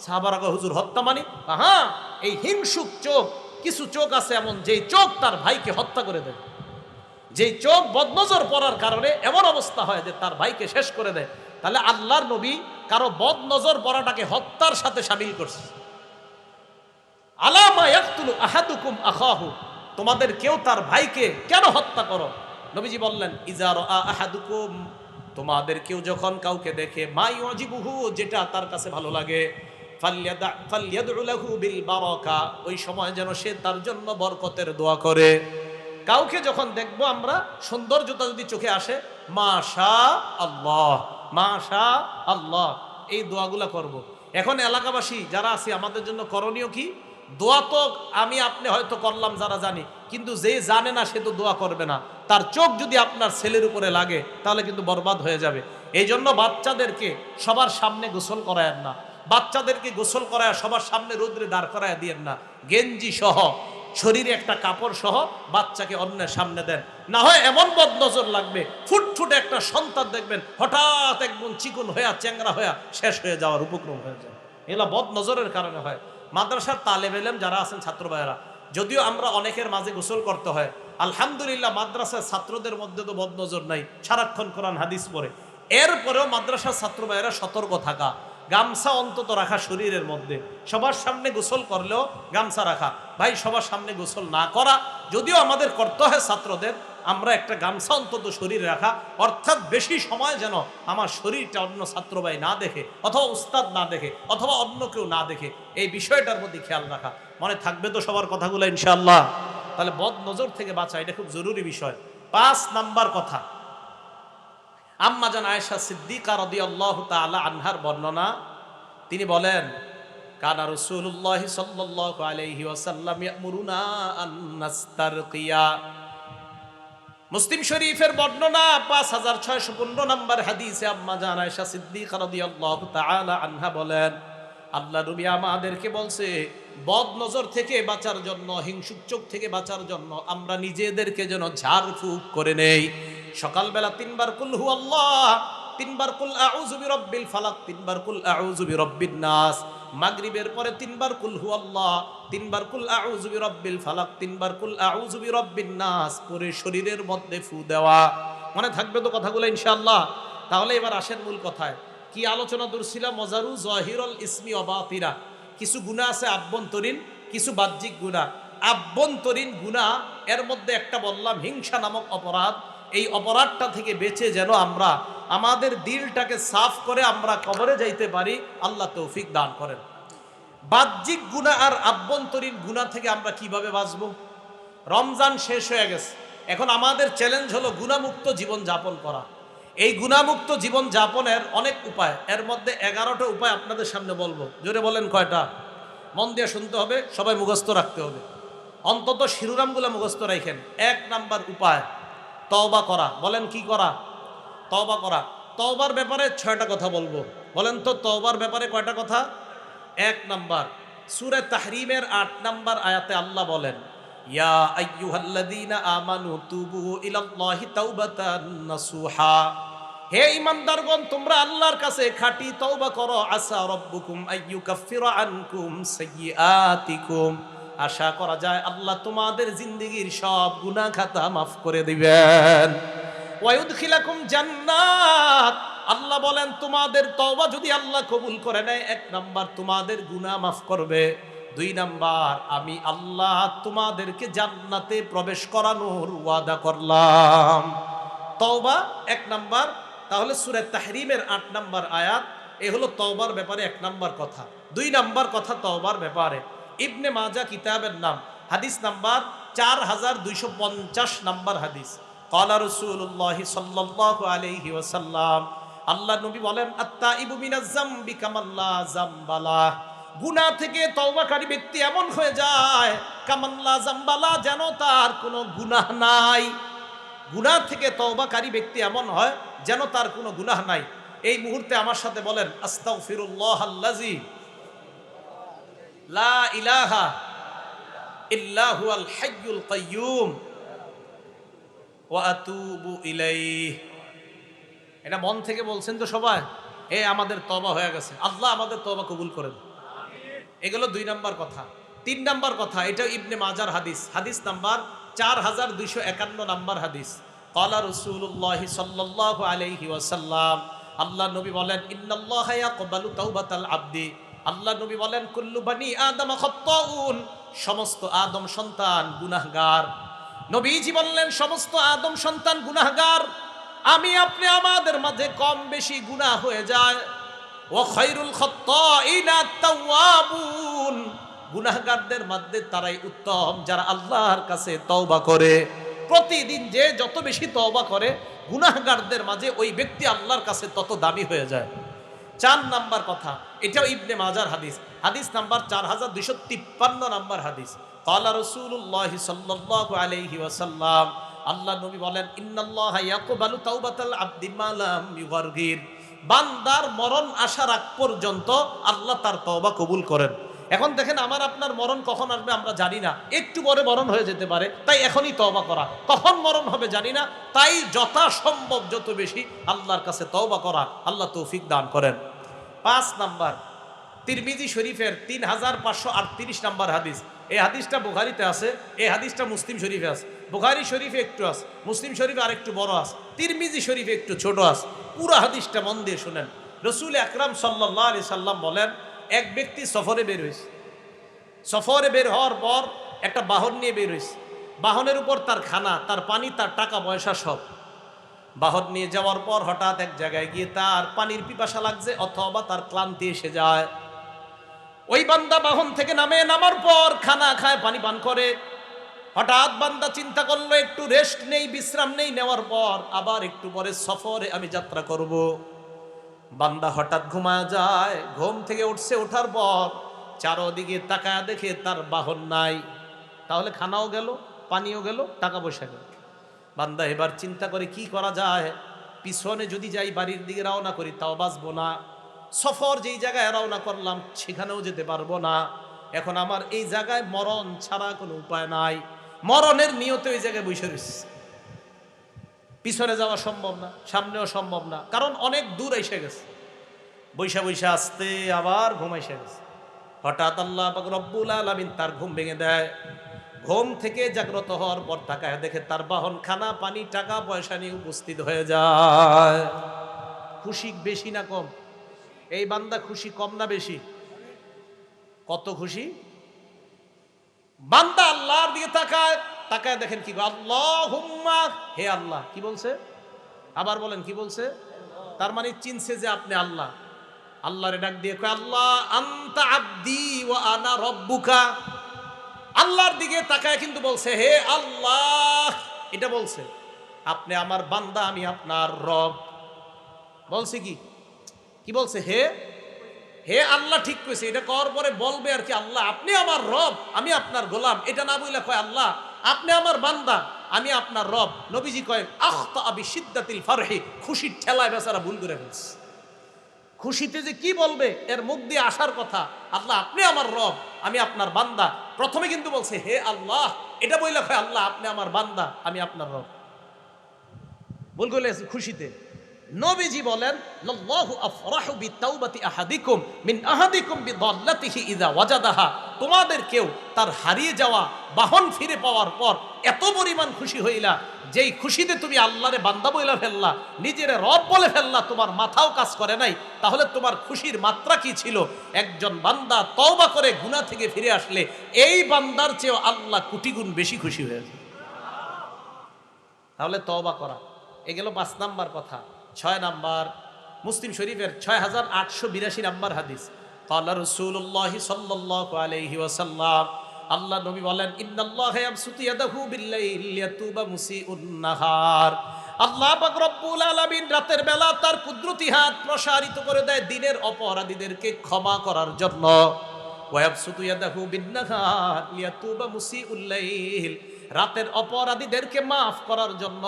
সাহাবারা কয়, হুজুর হত্যা মানে? হ্যাঁ, এই হিংসুক চোখ, কিছু চোখ আছে এমন যেই চোখ তার ভাইকে হত্যা করে দেয়, যেই চোখ বদনজর পড়ার কারণে এমন অবস্থা হয় যে তার ভাইকে শেষ করে দেয়। তাহলে আল্লাহর নবী কারো বদনজর পড়াটাকে হত্যার সাথে শামিল করছে। আলামা ইয়াকতুলু আহাদুকুম আখাহু, তোমাদের কেউ তার ভাইকে কেন হত্যা করো? নবীজি বললেন, ইজা রাআ আহাদুকুম, তোমাদের কেউ যখন কাউকে দেখে, মা ইউজিবুহু, যেটা তার কাছে ভালো লাগে, ফালইয়াদউ লাহু বিল বারাকা, ওই সময় যেন সে তার জন্য বরকতের দোয়া করে। কাউকে যখন দেখবো আমরা, সৌন্দর্যতা যদি চোখে আসে, মাশা আল্লাহ, মাশা আল্লাহ, এই দোয়াগুলা করব। এখন এলাকাবাসী যারা আছি আমাদের জন্য করণীয় কি? দোয়া তো আমি আপনি হয়তো করলাম যারা জানি, কিন্তু যে জানে না সে তো দোয়া করবে না। তার চোখ যদি আপনার ছেলের উপরে লাগে তাহলে কিন্তু বরবাদ হয়ে যাবে। এই জন্য বাচ্চাদেরকে সবার সামনে গোসল করায়েন না, বাচ্চাদেরকে গোসল করায় সবার সামনে রোদ্রে দাঁড় করায় দিয়েন না। গেঞ্জি সহ, শরীরে একটা কাপড় সহ বাচ্চাকে অন্যের সামনে দেন, না হয় এমন বদনজর লাগবে, ফুটফুটে একটা সন্তান দেখবেন হঠাৎ একদম চিকন হইয়া চ্যাংরা হইয়া শেষ হয়ে যাওয়ার উপক্রম হয়ে যায়। এগুলা বদনজরের কারণে হয়। মাদ্রাসার তালেব ইলম যারা আছেন, ছাত্র ভাইয়েরা, যদিও আমরা অনেকের মাঝে গোসল করতে হয়, আলহামদুলিল্লাহ মাদ্রাসার ছাত্রদের মধ্যে তো বদনজর নাই, সারাক্ষণ কোরআন হাদিস পড়ে। এরপরেও মাদ্রাসার ছাত্র ভাইয়েরা সতর্ক থাকা, গামছা অন্তত রাখা শরীরের মধ্যে, সবার সামনে গোসল করলেও গামছা রাখা। ভাই সবার সামনে গোসল না করা, যদিও আমাদের করতে হয় ছাত্রদের, আমরা একটা গামছা অন্তত শরীরে রাখা, অর্থাৎ বেশি সময় যেন আমার শরীরটা অন্য ছাত্র ভাই না দেখে, অথবা উস্তাদ না দেখে, অথবা অন্য কেউ না দেখে, এই বিষয়টার প্রতি খেয়াল রাখা। মনে থাকবে তো সবার কথাগুলো ইনশাআল্লাহ? তাহলে বদ নজর থেকে বাঁচা এটা খুব জরুরি বিষয়। 5 নাম্বার কথা, আম্মা জান আয়েশা সিদ্দিকা রাদিয়াল্লাহু তাআলা আনহার বর্ণনা, তিনি বলেন কানা রাসূলুল্লাহ সাল্লাল্লাহু আলাইহি ওয়াসাল্লাম ইয়ামুরুনা আন নাস্তারকিয়া। মুসলিম শরীফের বর্ণনা 5615 নম্বর হাদিসে আম্মা জান আয়েশা সিদ্দিকা রাদিয়াল্লাহু তাআলা আনহা বলেন, আল্লাহ নবী আমাদেরকে বলছে বদ নজর থেকে বাঁচার জন্য, হিংসুক চোখ থেকে বাঁচার জন্য আমরা নিজেদেরকে যেন ঝাড়ফুঁক করে নেই। সকালবেলা 3 বার কুল হু আল্লাহ, 3 বার কুল আউযু বিরাব্বিল ফালাক, 3 বার কুল আউযু বিরাব্বিন নাস। মাগরিবের পরে 3 বার কুল হু আল্লাহ, 3 বার কুল আউযু বিরাব্বিল ফালাক, 3 বার কুল আউযু বিরাব্বিন নাস পরে শরীরের মধ্যে ফু দেওয়া। মনে থাকবে তো কথাগুলো ইনশাআল্লাহ? তাহলে এবার আসেন মূল কথায়। কি আলোচনা করছিলাম? মজারু জহিরুল ইসমি অবাতিরা, কিছু গুনাহ আছে আভ্যন্তরীণ, কিছু বাহ্যিক গুনাহ। আভ্যন্তরীণ গুনাহ এর মধ্যে একটা বললাম হিংসা নামক অপরাধ। এই অপরাধটা থেকে বেঁচে যেন আমরা আমাদের দিলটাকে সাফ করে আমরা কবরে যাইতে পারি, আল্লাহ তৌফিক দান করেন। বাহ্যিক গুনাহ আর আভ্যন্তরীণ গুনাহ থেকে আমরা কিভাবে বাঁচবো? রমজান শেষ হয়ে গেছে, এখন আমাদের চ্যালেঞ্জ হলো গুনাহমুক্ত জীবন যাপন করা। এই গুনাহমুক্ত জীবন যাপনের অনেক উপায়, এর মধ্যে 11টা উপায় আপনাদের সামনে বলবো। জোরে বলেন কয়টা? মন দিয়ে শুনতে হবে, সবাই মুখস্থ রাখতে হবে, অন্তত শিরোনামগুলো মুখস্থ রাখেন। 1 নাম্বার উপায় তওবা করা। বলেন কি করা? তওবা করা। তওবার ব্যাপারে 6টা কথা বলবো। বলেন তো তওবার ব্যাপারে কয়টা কথা? 1 নাম্বার, সূরা তাহরিমের 8 নাম্বার আয়াতে আল্লাহ বলেন, ইয়া আইয়ুহাল্লাযীনা আমানু তুবু ইলাল্লাহি তাওবাতান নাসুহা। হে ঈমানদারগণ, তোমরা আল্লাহর কাছে খাঁটি তওবা করো। আসা রাব্বুকুম আইয়ুকাফিরা আনকুম সাইয়্যাতিকুম। আশা করা যায় আল্লাহ তোমাদের জিন্দেগীর সব গুনাহ খাতা মাফ করে দিবেন। ওয়া ইউদখিলাকুম জান্নাত। আল্লাহ বলেন তোমাদের তওবা যদি আল্লাহ কবুল করে নেয়, 1 নাম্বার তোমাদের গুনাহ মাফ করবে, 2 নাম্বার আমি আল্লাহ তোমাদেরকে জান্নাতে প্রবেশ করানোর ওয়াদা করলাম। তওবা 1 নাম্বার। তাহলে সূরা তাহরিমের 8 নাম্বার আয়াত, এ হলো তওবার ব্যাপারে 1 নাম্বার কথা। 2 নাম্বার কথা তওবার ব্যাপারে, ইবনে মাজাহ কিতাবের নাম, হাদিস নাম্বার 4250 নাম্বার হাদিস। ক্বালা রাসূলুল্লাহ সাল্লাল্লাহু আলাইহি ওয়াসাল্লাম, আল্লাহ নবী বলেন, আত-তাইবু মিনাজ যামবি কামাল্লা যামবালা। গুনাহ থেকে তওবাকারী ব্যক্তি এমন হয়ে যায় কামাল্লা যামবালা, যেন তার কোনো গুনাহ নাই। গুনাহ থেকে তওবাকারী ব্যক্তি এমন হয় যেন তার কোনো গুনাহ নাই। এই মুহূর্তে আমার সাথে বলেন, আস্তাগফিরুল্লাহাল্লাযী লা ইলাহা ইল্লা হুয়াল হাইয়ুল কাইয়্যুম ওয়া আতুবু ইলাইহি। এটা মন থেকে বলছেন তো সবাই? আমাদের তওবা হয়ে গেছে, আল্লাহ আমাদের তওবা কবুল করেন। এগুলো 2 নাম্বার কথা। 3 নাম্বার কথা, এটা ইবনে মাজার হাদিস, হাদিস নাম্বার 4251 নাম্বার হাদিস। ক্বালা রাসূলুল্লাহ সাল্লাল্লাহু আলাইহি ওয়াসাল্লাম, আল্লাহ নবী বলেন, ইন্নাল্লাহা ইয়াকবালু তাওবাতাল আবদি। আল্লাহ নবী বলেন, কুল্লু বানি আদম খাত্তাউন, সমস্ত আদম সন্তান গুনাহগার। নবীজি বললেন, সমস্ত আদম সন্তান গুনাহগার। আমি আপনি আমাদের মাঝে কম বেশি গুনাহ হয়ে যায়। ওয়া খায়রুল খাত্তাইনা আত-তাওয়াবুন, গুনাহগারদের মধ্যে তারাই উত্তম যারা আল্লাহর কাছে তওবা করে। প্রতিদিন যে যত বেশি তওবা করে, গুনাহগারদের মাঝে ওই ব্যক্তি আল্লাহর কাছে তত দামি হয়ে যায়। 4 নাম্বার কথা, এটাও ইবনে মাজার হাদিস, হাদিস নাম্বার 4253 নাম্বার হাদিস। ক্বালা রাসূলুল্লাহ সাল্লাল্লাহু আলাইহি ওয়াসাল্লাম, আল্লাহ নবী বলেন, ইন্নাল্লাহা ইয়াকবালু তাওবাতাল আবদি মা লাম ইউগারগির। বান্দার মরণ আসার আগ পর্যন্ত আল্লাহ তার তওবা কবুল করেন। এখন দেখেন, আমার আপনার মরণ কখন আসবে আমরা জানি না, একটু পরে মরণ হয়ে যেতে পারে, তাই এখনই তওবা করা। কখন মরণ হবে জানি না, তাই যথাসম্ভব যত বেশি আল্লাহর কাছে তওবা করা, আল্লাহ তৌফিক দান করেন। 5 নাম্বার, তিরমিজি শরীফের 3538 নাম্বার হাদিস। এই হাদিসটা বুখারীতে আছে, এই হাদিসটা মুসলিম শরীফে আছে। বুখারী শরীফে একটু আছে, মুসলিম শরীফে আরেকটু বড় আছে, তিরমিজি শরীফে একটু ছোট আছে। পুরো হাদিসটা মন দিয়ে শুনেন। রাসূল আকরাম সাল্লাল্লাহু আলাইহি সাল্লাম বলেন, এক ব্যক্তি সফরে বের হয়েছে। সফরে বের হওয়ার পর একটা বাহন নিয়ে বের হয়েছে। বাহনের উপর তার খানা, তার পানি, তার টাকা পয়সা সব। বাহন নিয়ে যাওয়ার পর হঠাৎ এক জায়গায় গিয়ে তার পানির পিপাসা লাগছে অথবা তার ক্লান্তি এসে যায়। ওই বান্দা বাহন থেকে নামার পর খানা খায়, পানি পান করে। হঠাৎ বান্দা চিন্তা করলো একটু রেস্ট নেই, বিশ্রাম নেই, নেওয়ার পর আবার একটু পরে সফরে আমি যাত্রা করব। বান্দা হঠাৎ ঘুমায় যায়, ঘুম থেকে উঠছে, ওঠার পর চারদিকে তাকায় দেখে তার বাহন নাই। তাহলে খানাও গেল, পানিও গেল, টাকা পয়সা গেল। বান্দা এবার চিন্তা করে কি করা যায়, পিছনে যদি যাই বাড়ির দিকে রওনা করি তাও বাঁচবো না, সফর যেই জায়গায় রওনা করলাম সেখানেও যেতে পারবো না। এখন আমার এই জায়গায় মরণ ছাড়া কোনো উপায় নাই। মরণের নিয়তে ওই জায়গায় বসে রয়েছে। পিছনে যাওয়া সম্ভব না, সামনেও সম্ভব না, কারণ অনেক দূর এসে গেছে। বৈশা বৈশা আসতে আবার ঘুম এসে গেছে। হঠাৎ আল্লাহ পাক রব্বুল আলামিন তার ঘুম ভেঙে দেয়। ঘুম থেকে জাগ্রত হওয়ার পর তাকায় দেখে তার বাহন খানা, পানি, টাকা পয়সা নিয়ে উপস্থিত হয়ে যায়। খুশি বেশি না কম? এই বান্দা খুশি কম না বেশি? কত খুশি! বান্দা আল্লাহর দিকে তাকায়, তাকায় দেখেন কি, আল্লাহুম্মা, হে আল্লাহ। কি বলছে? আবার বলেন, কি বলছে? তার মানে চিনছে যে আপনি আল্লাহ। আল্লাহরে ডাক দিয়ে কয়, আল্লাহ আনতা আবদি ওয়া আনা রব্বুকা। আল্লাহর দিকে তাকায় কিন্তু বলছে, হে আল্লাহ। এটা বলছে, আপনি আমার বান্দা, আমি আপনার রব। বলছে কি? কি বলছে? হে আল্লাহ। ঠিক কইছে। এটা করার পরে বলবে আর কি, আল্লাহ আপনি আমার রব, আমি আপনার গোলাম। এটা না বইলা কয়, আল্লাহ আপনি আমার বান্দা, আমি আপনার রব। নবীজি কয়, আখতা বিশিদ্দাতিল ফারহি, খুশির ঠেলায় বেচারা ভুল করে ফেলছে। খুশিতে যে কি বলবে এর মুখ দিয়ে আসার কথা, আল্লাহ আপনি আমার রব, আমি আপনার বান্দা। প্রথমে কিন্তু বলছে হে আল্লাহ, এটা বইলা কয়, আল্লাহ আপনি আমার বান্দা, আমি আপনার রব। ভুল করে খুশিতে। নবীজি বলেন, লাল্লাহু আফরাহু বিতাওবাতি আহাদিকুম মিন আহাদিকুম বিদাল্লাতিহি ইযা ওয়াজাদাহা। তোমাদের কেউ তার হারিয়ে যাওয়া বাহন ফিরে পাওয়ার পর এত পরিমাণ খুশি হইলা, যেই খুশিতে তুমি আল্লাহরে বান্দা বইলা ফেললা, নিজেরে রব বলে ফেললা, তোমার মাথাও কাজ করে নাই। তাহলে তোমার খুশির মাত্রা কি ছিল? একজন বান্দা তওবা করে গুনাহ থেকে ফিরে আসলে এই বান্দার চেয়েও আল্লাহ কোটি গুণ বেশি খুশি হয়েছে। তাহলে তওবা করা। এ গেল 5 নাম্বার কথা। 6 নাম্বার, মুসলিম শরীফের 6882 নাম্বার হাদিস। ক্বালা রাসূলুল্লাহ সাল্লাল্লাহু আলাইহি ওয়াসাল্লাম, আল্লাহ নবী বলেন, ইন্নাল্লাহা ইয়াবসুতু ইয়াদাহু বিল-লাইলি লিয়াতুবা মুসিউন নাহার। আল্লাহ পাক রব্বুল আলামিন রাতের বেলা তার কুদরতি হাত প্রসারিত করে দেয় দিনের অপরাধীদেরকে ক্ষমা করার জন্য। ওয়া ইয়াবসুতু ইয়াদাহু বিন-নাহার লিয়াতুবা মুসিউল লাইল, রাতের অপরাধীদেরকে মাফ করার জন্য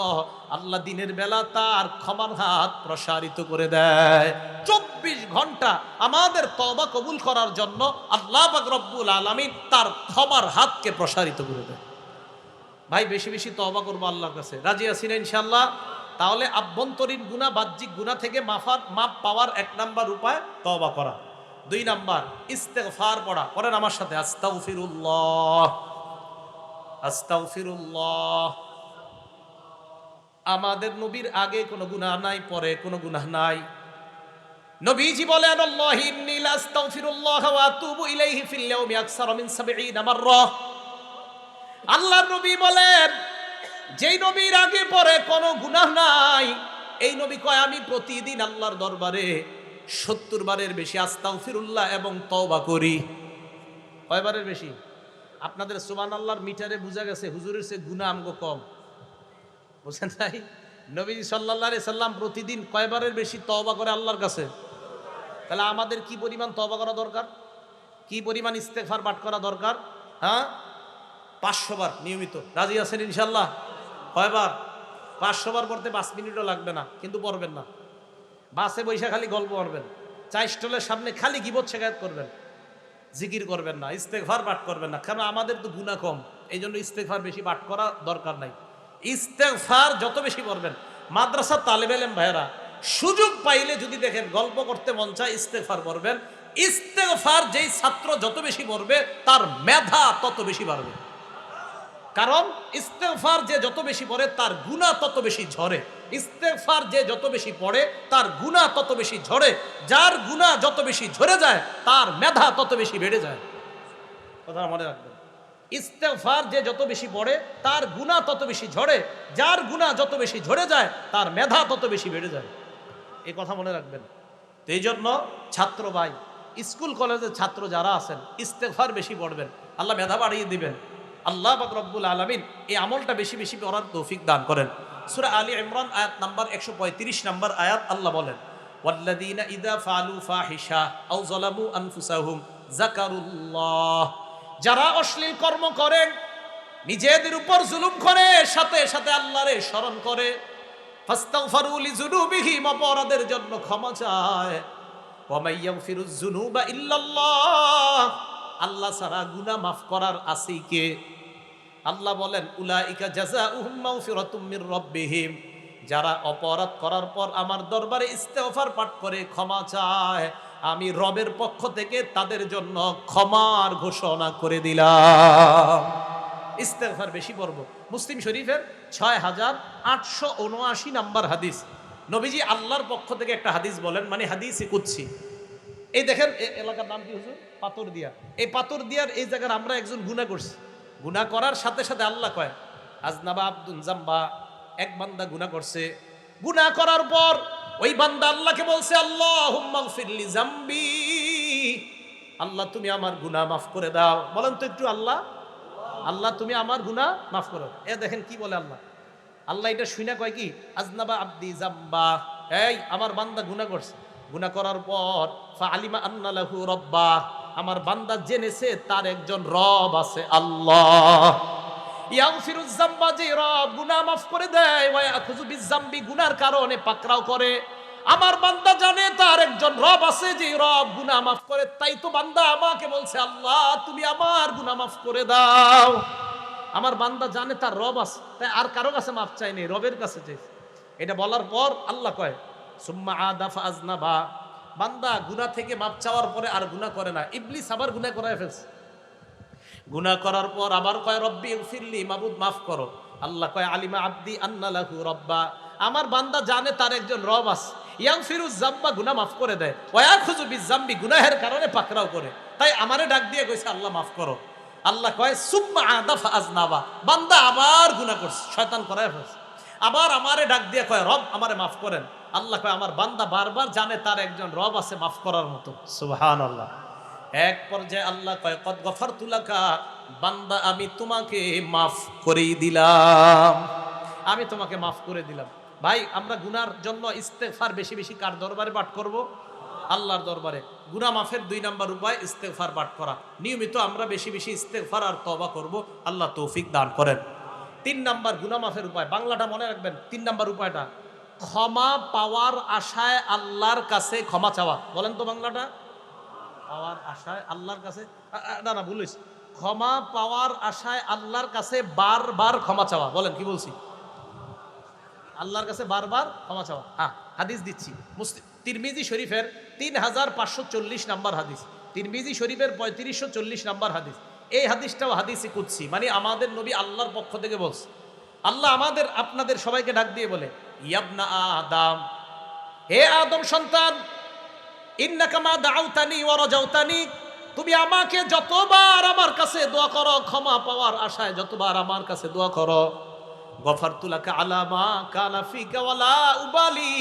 আল্লাহ দিনের বেলা তার ক্ষমার হাত প্রসারিত করে দেয়। 24 ঘন্টা আমাদের তওবা কবুল করার জন্য আল্লাহ পাক রব্বুল আলামিন তার ক্ষমার হাতকে প্রসারিত করে দেয়। ভাই বেশি বেশি তওবা করবো আল্লাহর কাছে। রাজি আছেন ইনশাআল্লাহ? তাহলে আভ্যন্তরীণ গুনাহ, বাহ্যিক গুনাহ থেকে মাফ পাওয়ার 1 নাম্বার উপায় তওবা করা। 2 নাম্বার ইস্তেগফার পড়া। পড়েন আমার সাথে, আস্তাগফিরুল্লাহ আস্তাগফিরুল্লাহ। আমাদের নবীর আগে কোনো গুনাহ নাই, পরে কোনো গুনাহ নাই। নবীজি বলেন, আল্লাহি ইন্নী লা আস্তাগফিরুল্লাহ ওয়া আতুবু ইলাইহি ফিল ইয়াউমি আকসারা মিন 70 মাররা। আল্লাহর নবী বলেন, যেই নবীর আগে পরে কোনো গুনাহ নাই, এই নবী কয় আমি প্রতিদিন আল্লাহর দরবারে 70 বারের বেশি আস্তাগফিরুল্লাহ এবং তওবা করি। কয়বারের বেশি? আপনাদের সুবহানাল্লাহর মিটারে বোঝা গেছে হুজুরের চেয়ে গুনাহ আমগো কম। বুঝছেন তাই? নবী সাল্লাল্লাহু আলাইহি সাল্লাম প্রতিদিন কয়বারের বেশি তওবা করে আল্লাহর কাছে? তাহলে আমাদের কি পরিমাণ তওবা করা দরকার, কি পরিমাণ ইস্তেগফার পাঠ করা দরকার? হ্যাঁ, 500 বার নিয়মিত। রাজি আছেন ইনশাআল্লাহ? কয়বার? 500 বার পড়তে 5 মিনিটও লাগবে না, কিন্তু পড়বেন না। বাসে বৈশা খালি গল্প করবেন, চা স্টলের সামনে খালি গীবত শিকায়াত করবেন, জিকির করবেন না, ইস্তেগফার পাঠ করবেন না। কারণ আমাদের তো গুনাহ কম, এই জন্য ইস্তেগফার বেশি পাঠ করা দরকার নাই। ইস্তেগফার যত বেশি করবেন, মাদ্রাসার তালেবে ইলম ভাইরা সুযোগ পাইলে যদি দেখেন গল্প করতে মন চায়, ইস্তেগফার করবেন, ইস্তেগফার যেই ছাত্র যত বেশি পড়বে তার মেধা তত বেশি বাড়বে। কারণ ইস্তেগফার যে যত বেশি পড়ে তার গুনাহ তত বেশি ঝরে। ইস্তেগফার যে যত বেশি পড়ে তার গুনাহ তত বেশি ঝরে। যার গুনাহ যত বেশি ঝরে যায় তার মেধা তত বেশি বেড়ে যায়। কথা মনে রাখবেন, ইস্তেগফার যে যত বেশি পড়ে তার গুনাহ তত বেশি ঝরে। যার গুনাহ যত বেশি ঝরে যায় তার মেধা তত বেশি বেড়ে যায়। এই কথা মনে রাখবেন। তো এই জন্য ছাত্র ভাই, স্কুল কলেজের ছাত্র যারা আছেন ইস্তেগফার বেশি পড়বেন, আল্লাহ মেধা বাড়িয়ে দিবেন। আল্লাহ পাক রব্বুল আলামিন এই আমলটা বেশি বেশি করার তৌফিক দান করেন। সূরা আলী ইমরান আয়াত নাম্বার 135 নম্বর আয়াত আল্লাহ বলেন, ওয়াল্লাযীনা ইযা ফাআলু ফাহিশা আও যালামু আনফুসাহুম যাকারুল্লাহ। যারা অশ্লীল কর্ম করেন, নিজেদের উপর জুলুম করে, সাথে সাথে আল্লাহরে স্মরণ করে, ফাস্তাগফিরু লিযুনুবিহিম, অপরাধের জন্য ক্ষমা চায়, ওয়া মাইয়াগফিরুয যুনুবা ইল্লাল্লাহ, আল্লাহ ছাড়া গুনাহ মাফ করার আছে কে? আল্লাহ বলেন, উলাইকা জাযাউহুম মাগফিরাতুম মির রাব্বিহিম, যারা অপরাধ করার পর আমার দরবারে ইস্তেগফার পাঠ করে ক্ষমা চায়, আমি রবের পক্ষ থেকে তাদের জন্য ক্ষমার ঘোষণা করে দিলাম। ইস্তেগফার বেশি পড়ব। মুসলিম শরীফের 6879 নাম্বার হাদিস, নবীজি আল্লাহর পক্ষ থেকে একটা হাদিস বলেন, মানে হাদিসে কুদসি। এই দেখেন এলাকার নাম কি হুজুর? পাথরদিয়া। এই পাথরদিয়ার এই জায়গার আমরা একজন গুনাহ করছি। গুনাহ করার সাথে সাথে আল্লাহ কয়, আজনাবা আব্দুন জাম্বা, এক বান্দা গুনাহ করছে। গুনাহ করার পর ওই বান্দা আল্লাহকে বলছে, আল্লাহুম্মা গফিরলি জামবি, আল্লাহ তুমি আমার গুনাহ মাফ করে দাও। বলেন তো একটু, আল্লাহ আল্লাহ তুমি আমার গুনাহ মাফ করো। এ দেখেন কি বলে আল্লাহ। আল্লাহ এটা শুনে কয় কি, আজনাবা আব্দি জাম্বা, এই আমার বান্দা গুনাহ করছে। গুনাহ করার পর ফাআলিমা আন্না লাহু রাব্বা, আমার বান্দা জেনেছে তার একজন রব আছে, আল্লাহ। ইয়াগফিরুয যামবা, যে রব গুনাহ মাফ করে দেয়, ওয়া ইয়াখুযু বিয-যামবি, গুনার কারণে পাকড়াও করে। আমার বান্দা জানে তার একজন রব আছে যে রব গুনাহ মাফ করে, তাই তো বান্দা আমাকে বলছে, আল্লাহ তুমি আমার গুনাহ মাফ করে দাও। আমার বান্দা জানে তার রব আছে, তাই আর কারো কাছে মাফ চাইনি, রবের কাছে চাইছে। এটা বলার পর আল্লাহ কয়, সুম্মা আদা ফাআজনাবা, বান্দা গুনাহ থেকে মাফ চাওয়ার পরে আর গুনাহ করে না। ইবলিস আবার গুনাহ করায় ফেলছে। গুনাহ করার পর আবার কয়, রব্বি ইগফিরলি, মাবুদ মাফ করো। আল্লাহ কয়, আলিমা আব্দি আন্না লাহু রাব্বা, আমার বান্দা জানে তার একজন রব আছে, ইয়াগফিরুয যামবা, গুনাহ মাফ করে দেয়, ওয়া ইয়াখুযু বিয-যামবি, গুনাহের কারণে পাকড়াও করে। তাই আমারে ডাক দিয়ে কইছে আল্লাহ মাফ করো। আল্লাহ কয়, সুম্মা আদা ফাআজনাবা, বান্দা আবার গুনাহ করছে, শয়তান করায় ফেলছে। আবার আমারে ডাক দিয়ে কয়, রব আমারে মাফ করেন। আল্লাহ কয়, আমার বান্দা বারবার জানে তার একজন রব আছে মাফ করার মতো। সুবহানাল্লাহ। এক পর্যায়ে আল্লাহ কয়, কদ গফারতু লাকা, বান্দা আমি তোমাকে মাফ করে দিলাম, আমি তোমাকে মাফ করে দিলাম। ভাই, আমরা গুনার জন্য ইস্তেগফার বেশি বেশি কার দরবারে পাঠ করব? আল্লাহর দরবারে। গুনাহ মাফের 2 নাম্বার উপায় ইস্তেগফার পাঠ করা। নিয়মিত আমরা বেশি বেশি ইস্তেগফার আর তওবা করব, আল্লাহ তৌফিক দান করেন। 3 নাম্বার গুনাহ মাফের উপায়, বাংলাটা মনে রাখবেন। 3 নাম্বার উপায়টা, ক্ষমা পাওয়ার আশায় আল্লাহর কাছে ক্ষমা চাওয়া। বলেন তো বাংলাটা, পাওয়ার আশায় আল্লাহর কাছে, না না ভুল হয়েছে, ক্ষমা পাওয়ার আশায় আল্লাহর কাছে বারবার ক্ষমা চাওয়া। বলেন কি বলছি? আল্লাহর কাছে বারবার ক্ষমা চাওয়া। হ্যাঁ, হাদিস দিচ্ছি, তিরমিজি শরীফের 3540 নাম্বার হাদিস, তিরমিজি শরীফের 3540 নাম্বার হাদিস। এই হাদিসটাও হাদিসে কুদসি, মানে আমাদের নবী আল্লাহর পক্ষ থেকে বলছে। আল্লাহ আমাদের আপনাদের সবাইকে ডাক দিয়ে বলে, ইয়াবনা আদম, হে আদম সন্তান, ইন্নাকা মা দাউতানি ওয়া রাজাউতানি, তুমি আমাকে যতবার আমার কাছে দোয়া করো, ক্ষমা পাওয়ার আশায় যতবার আমার কাছে দোয়া করো, গফারতু লাকা আলা মা কানা ফিকা ওয়ালা উবালি,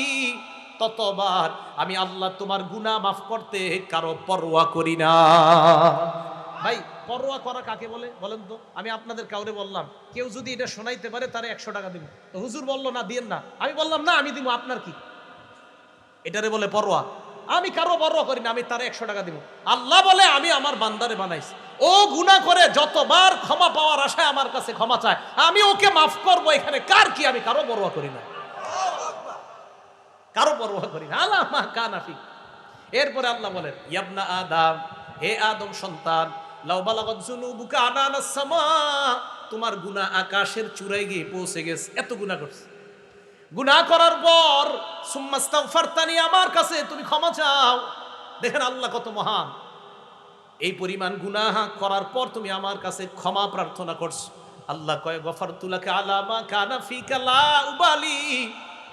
ততবার আমি আল্লাহ তোমার গুনাহ মাফ করতে কারো পরোয়া করি না। ভাই, পরোয়া করা কাকে বলে বলেন তো? আমি আপনাদের কাউরে বললাম, কেউ যদি এটা শোনাইতে পারে তারে 100 টাকা দিব। তো হুজুর বললো না দিয়েন না, আমি বললাম না আমি দিব, আপনার কি? এটারে বলে পরোয়া। আমি কারো পরোয়া করি না, আমি তারে 100 টাকা দিব। আল্লাহ বলে, আমি আমার বান্দারে বানাইছি, ও গুনাহ করে যতবার ক্ষমা পাওয়ার আশায় আমার কাছে ক্ষমা চায়, আমি ওকে মাফ করবো। এখানে কার কি? আমি কারো পরোয়া করি না, কারো পরোয়া করি না। আল্লাহ মা কানা ফিক। এরপরে আল্লাহ বলেন, ইয়াবনা আদম, হে আদম সন্তান, লাউ বালাগাত যুনুবুকা আনানাস সামা, তোমার গুনাহ আকাশের চূড়ায় গিয়ে পৌঁছে গেছে, এত গুনাহ করছে। গুনাহ করার পর সুম্মাস্তাগফারতানি, আমার কাছে তুমি ক্ষমা চাও, দেখেন আল্লাহ কত মহান। এই পরিমাণ গুনাহ করার পর তুমি আমার কাছে ক্ষমা প্রার্থনা করছো। আল্লাহ কয় গফারতু লাকা আলা মা কানা ফিকা লা উবালি।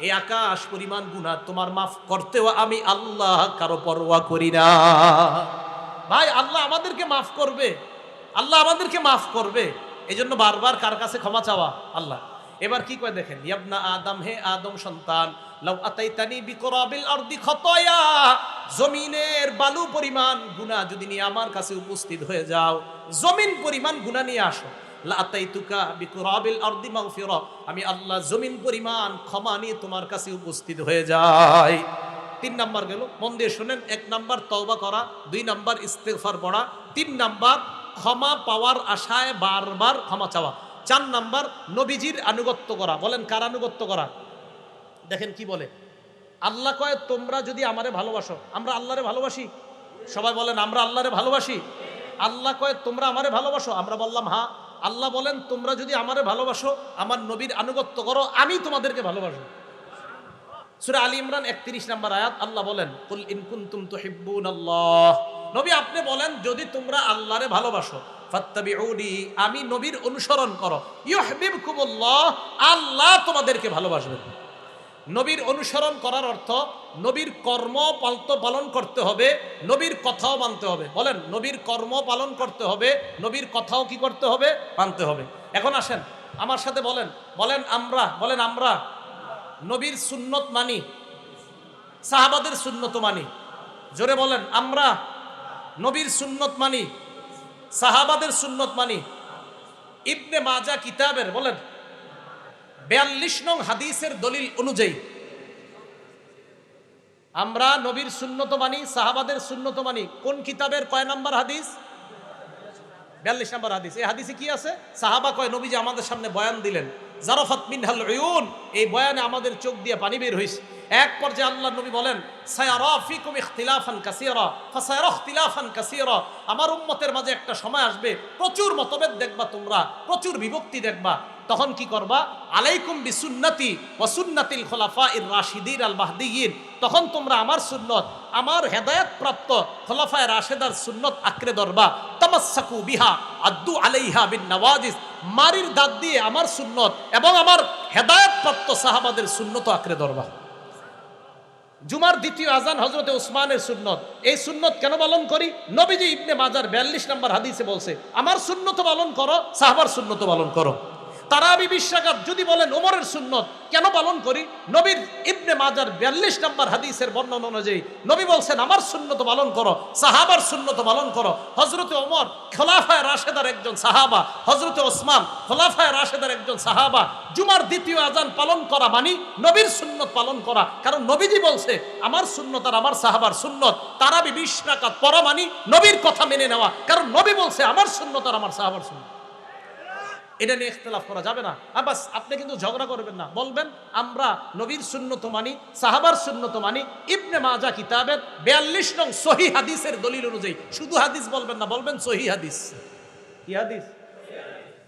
এই আকাশ পরিমাণ গুনাহ তোমার মাফ করতেও আমি আল্লাহ কারো পরোয়া করি না। ভাই আল্লাহ আমাদেরকে মাফ করবে, আল্লাহ আমাদেরকে মাফ করবে। এজন্য বারবার কার কাছে ক্ষমা চাওয়া? আল্লাহ। এবার কি কয় দেখেন, ইয়াবনা আদম, হে আদম সন্তান, লাউ আতাইতানি বিকরাবিল আরদি খতায়া, জমিনের বালু পরিমাণ গুনাহ যদি নিয়ে আমার কাছে উপস্থিত হয়ে যাও, জমিন পরিমাণ গুনাহ নিয়ে আসো, লা আতাইতুকা বিকরাবিল আরদি মাগফিরা, আমি আল্লাহ জমিন পরিমাণ ক্ষমা নিয়ে তোমার কাছে উপস্থিত হয়ে যাই। 3 নাম্বার গেল, মন দিয়ে শুনেন। 1 নাম্বার তওবা করা, 2 নাম্বার ইস্তিগফার পড়া, 3 নাম্বার ক্ষমা পাওয়ার আশায় বারবার ক্ষমা চাওয়া, 4 নাম্বার নবীজির আনুগত্য করা। বলেন কার আনুগত্য করা? দেখেন কি বলে আল্লাহ কয়, তোমরা যদি আমারে ভালোবাসো, আমরা আল্লাহরে ভালোবাসি। সবাই বলেন আমরা আল্লাহরে ভালোবাসি। আল্লাহ কয় তোমরা আমারে ভালোবাসো, আমরা বললাম হ্যাঁ। আল্লাহ বলেন তোমরা যদি আমারে ভালোবাসো, আমার নবীর আনুগত্য করো, আমি তোমাদেরকে ভালোবাসো। সূরা আলী ইমরান 31 নম্বর আয়াত, আল্লাহ বলেন কুল ইন কুনতুম তুহিব্বুনাল্লাহ, নবী আপনি বলেন যদি তোমরা আল্লাহরে ভালোবাসো, ফাত্তাবিউনি, আমি নবীর অনুসরণ করো, ইউহিব্বুকুমুল্লাহ, আল্লাহ তোমাদেরকে ভালোবাসবেন। নবীর অনুসরণ করার অর্থ নবীর কর্ম পালন করতে হবে, নবীর কথাও মানতে হবে। বলেন নবীর কর্ম পালন করতে হবে, নবীর কথাও কি করতে হবে? মানতে হবে। এখন আসেন আমার সাথে বলেন, বলেন আমরা, বলেন আমরা নবীর সুন্নত মানি, সাহাবাদের সুন্নত মানি। জোরে বলেন আমরা নবীর সুন্নত মানি, সাহাবাদের সুন্নত মানি। ইবনে মাজাহ কিতাবের বলেন 42 নং হাদিসের দলিল অনুযায়ী আমরা নবীর সুন্নত মানি, সাহাবাদের সুন্নত মানি। কোন কিতাবের কয় নাম্বার হাদিস? 42 নাম্বার হাদিস। এই হাদিসে কি আছে? সাহাবা কয় নবী যে আমাদের সামনে বয়ান দিলেন, জারাফাত মিনহাল উয়ুন, এই বয়ানে আমাদের চোখ দিয়ে পানি বের হইছে। এক পর্যায়ে আল্লাহ নবী বলেন সায়ারা ফিকুম ইখতিলাফান কাসীরা ফাসায়ারা ইখতিলাফান কাসীরা, আমার উম্মতের মাঝে একটা সময় আসবে প্রচুর মতভেদ দেখবা তোমরা, প্রচুর বিভক্তি দেখবা। তখন কি করবা? আলাইকুম বিসুন্নতি ওয়া সুন্নাতিল খুলাফাইর রাশিদিন আল মাহদিয়িন, তখন তোমরা আমার সুন্নত, আমার হেদায়েত প্রাপ্ত খোলাফায়ে রাশেদার সুন্নত আঁকড়ে ধরবা। তামাসসাকু বিহা আদ্দু আলাইহা বিন নওয়াজিস, মারির দাঁত দিয়ে আমার সুন্নত এবং আমার হেদায়েত প্রাপ্ত সাহাবাদের সুন্নত আঁকড়ে ধরবা। জুমার দ্বিতীয় আজান হযরতে উসমানের সুন্নত। এই সুন্নত কেন পালন করি? নবীজি ইবনে মাজার 42 নম্বর হাদিসে বলছে আমার সুন্নত পালন করো, সাহাবার সুন্নত পালন করো। তারাবি 20 রাকাত যদি বলেন ওমরের সুন্নত কেন পালন করি? নবীর ইবনে মাজার 42 নম্বর হাদিসের বর্ণনা অনুযায়ী নবী বলছেন আমার সুন্নত পালন করো, সাহাবার সুন্নত পালন করো। হযরতে ওমর খোলাফায়ে রাশেদার একজন সাহাবা, হযরতে ওসমান খোলাফায়ে রাশেদার একজন সাহাবা। জুমার দ্বিতীয় আজান পালন করা মানে নবীর সুন্নত পালন করা, কারণ নবীজি বলছে আমার সুন্নত আর আমার সাহাবার সুন্নত। তারাবি 20 রাকাত পড়া মানে নবীর কথা মেনে নেওয়া, কারণ নবী বলছে আমার সুন্নত আর আমার সাহাবার সুন্নত। এটা নিয়ে ইখতিলাফ করা যাবে না। বাস আপনি কিন্তু ঝগড়া করবেন না, বলবেন আমরা নবীর সুন্নত মানি, সাহাবার সুন্নত মানি। ইবনে মাজাহ কিতাবের 42 নং সহিহ হাদিসের দলিল অনুযায়ী, শুধু হাদিস বলবেন না, বলবেন সহিহ হাদিস। কি হাদিস?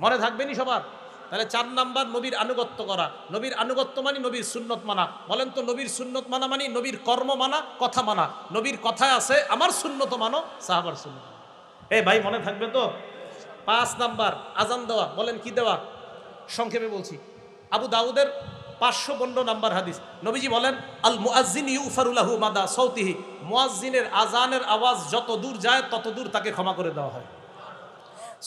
মনে থাকবেনি সবার? তাহলে 4 নাম্বার নবীর আনুগত্য করা। নবীর আনুগত্য মানি নবীর সুন্নত মানা। বলেন তো নবীর সুন্নত মানা মানি নবীর কর্ম মানা, কথা মানা। নবীর কথায় আছে আমার সুন্নত মানো, সাহাবার সুন্নত। এই ভাই মনে থাকবে তো? 5 নাম্বার আজান দেওয়া। বলেন কি দেওয়া? সংক্ষেপে বলছি, আবু দাউদের 515 নাম্বার হাদিস, নবীজি বলেন আল মুআজ্জিন ইউফারু লাহু মাদা সাউতিহি, মুয়াজ্জিনের আজানের আওয়াজ যত দূর যায় তত দূর তাকে ক্ষমা করে দেওয়া হয়।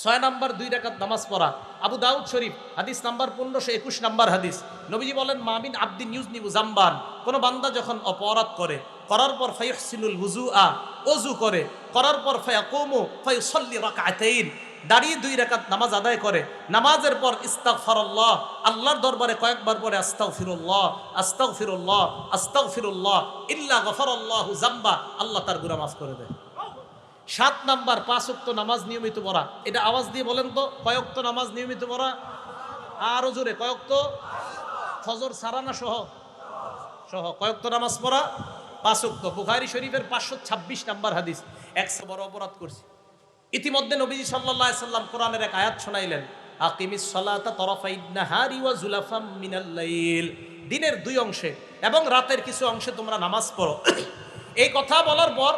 6 নাম্বার 2 রাকাত নামাজ পড়া। আবু দাউদ শরীফ হাদিস নাম্বার 1521 নাম্বার হাদিস, নবীজি বলেন মামিন আবদিন ইউজনিবু জামবান, কোন বান্দা যখন অপরাধ করে, করার পর ফায়ুহসিনুল ওযুআ, ওযু করে, করার পর ফায়াকুমু ফায়ুসাল্লি রাকাতাইন, দাঁড়িয়ে 2 রাকাত নামাজ আদায় করে, নামাজের পর ইস্তাগফারুল্লাহ, আল্লাহর দরবারে কয়েকবার পরে আস্তাগফিরুল্লাহ আস্তাগফিরুল্লাহ আস্তাগফিরুল্লাহ ইল্লা গফারাল্লাহু যামবা, আল্লাহ তার গুনাহ মাফ করে দেয়। 7 নাম্বার 5 ওয়াক্ত নামাজ নিয়মিত পড়া। এটা আওয়াজ দিয়ে বলেন তো কয় ওয়াক্ত নামাজ নিয়মিত পড়া? আরো জোরে, কয় ওয়াক্ত? ফজর সারানা সহ সহ কয় ওয়াক্ত নামাজ পড়া? 5 ওয়াক্ত। বুখারী শরীফের 526 নাম্বার হাদিস, 100 বড় অপরাধ করছি। ইতিমধ্যে নবীজি সাল্লাল্লাহু আলাইহি সাল্লাম কোরআনের এক আয়াত শোনাইলেন, আকিমিস সালাতা তরফাইন নাহারি ওয়া জুলাফাম মিনাল লাইল, দিনের 2 অংশে এবং রাতের কিছু অংশে তোমরা নামাজ পড়ো। এই কথা বলার পর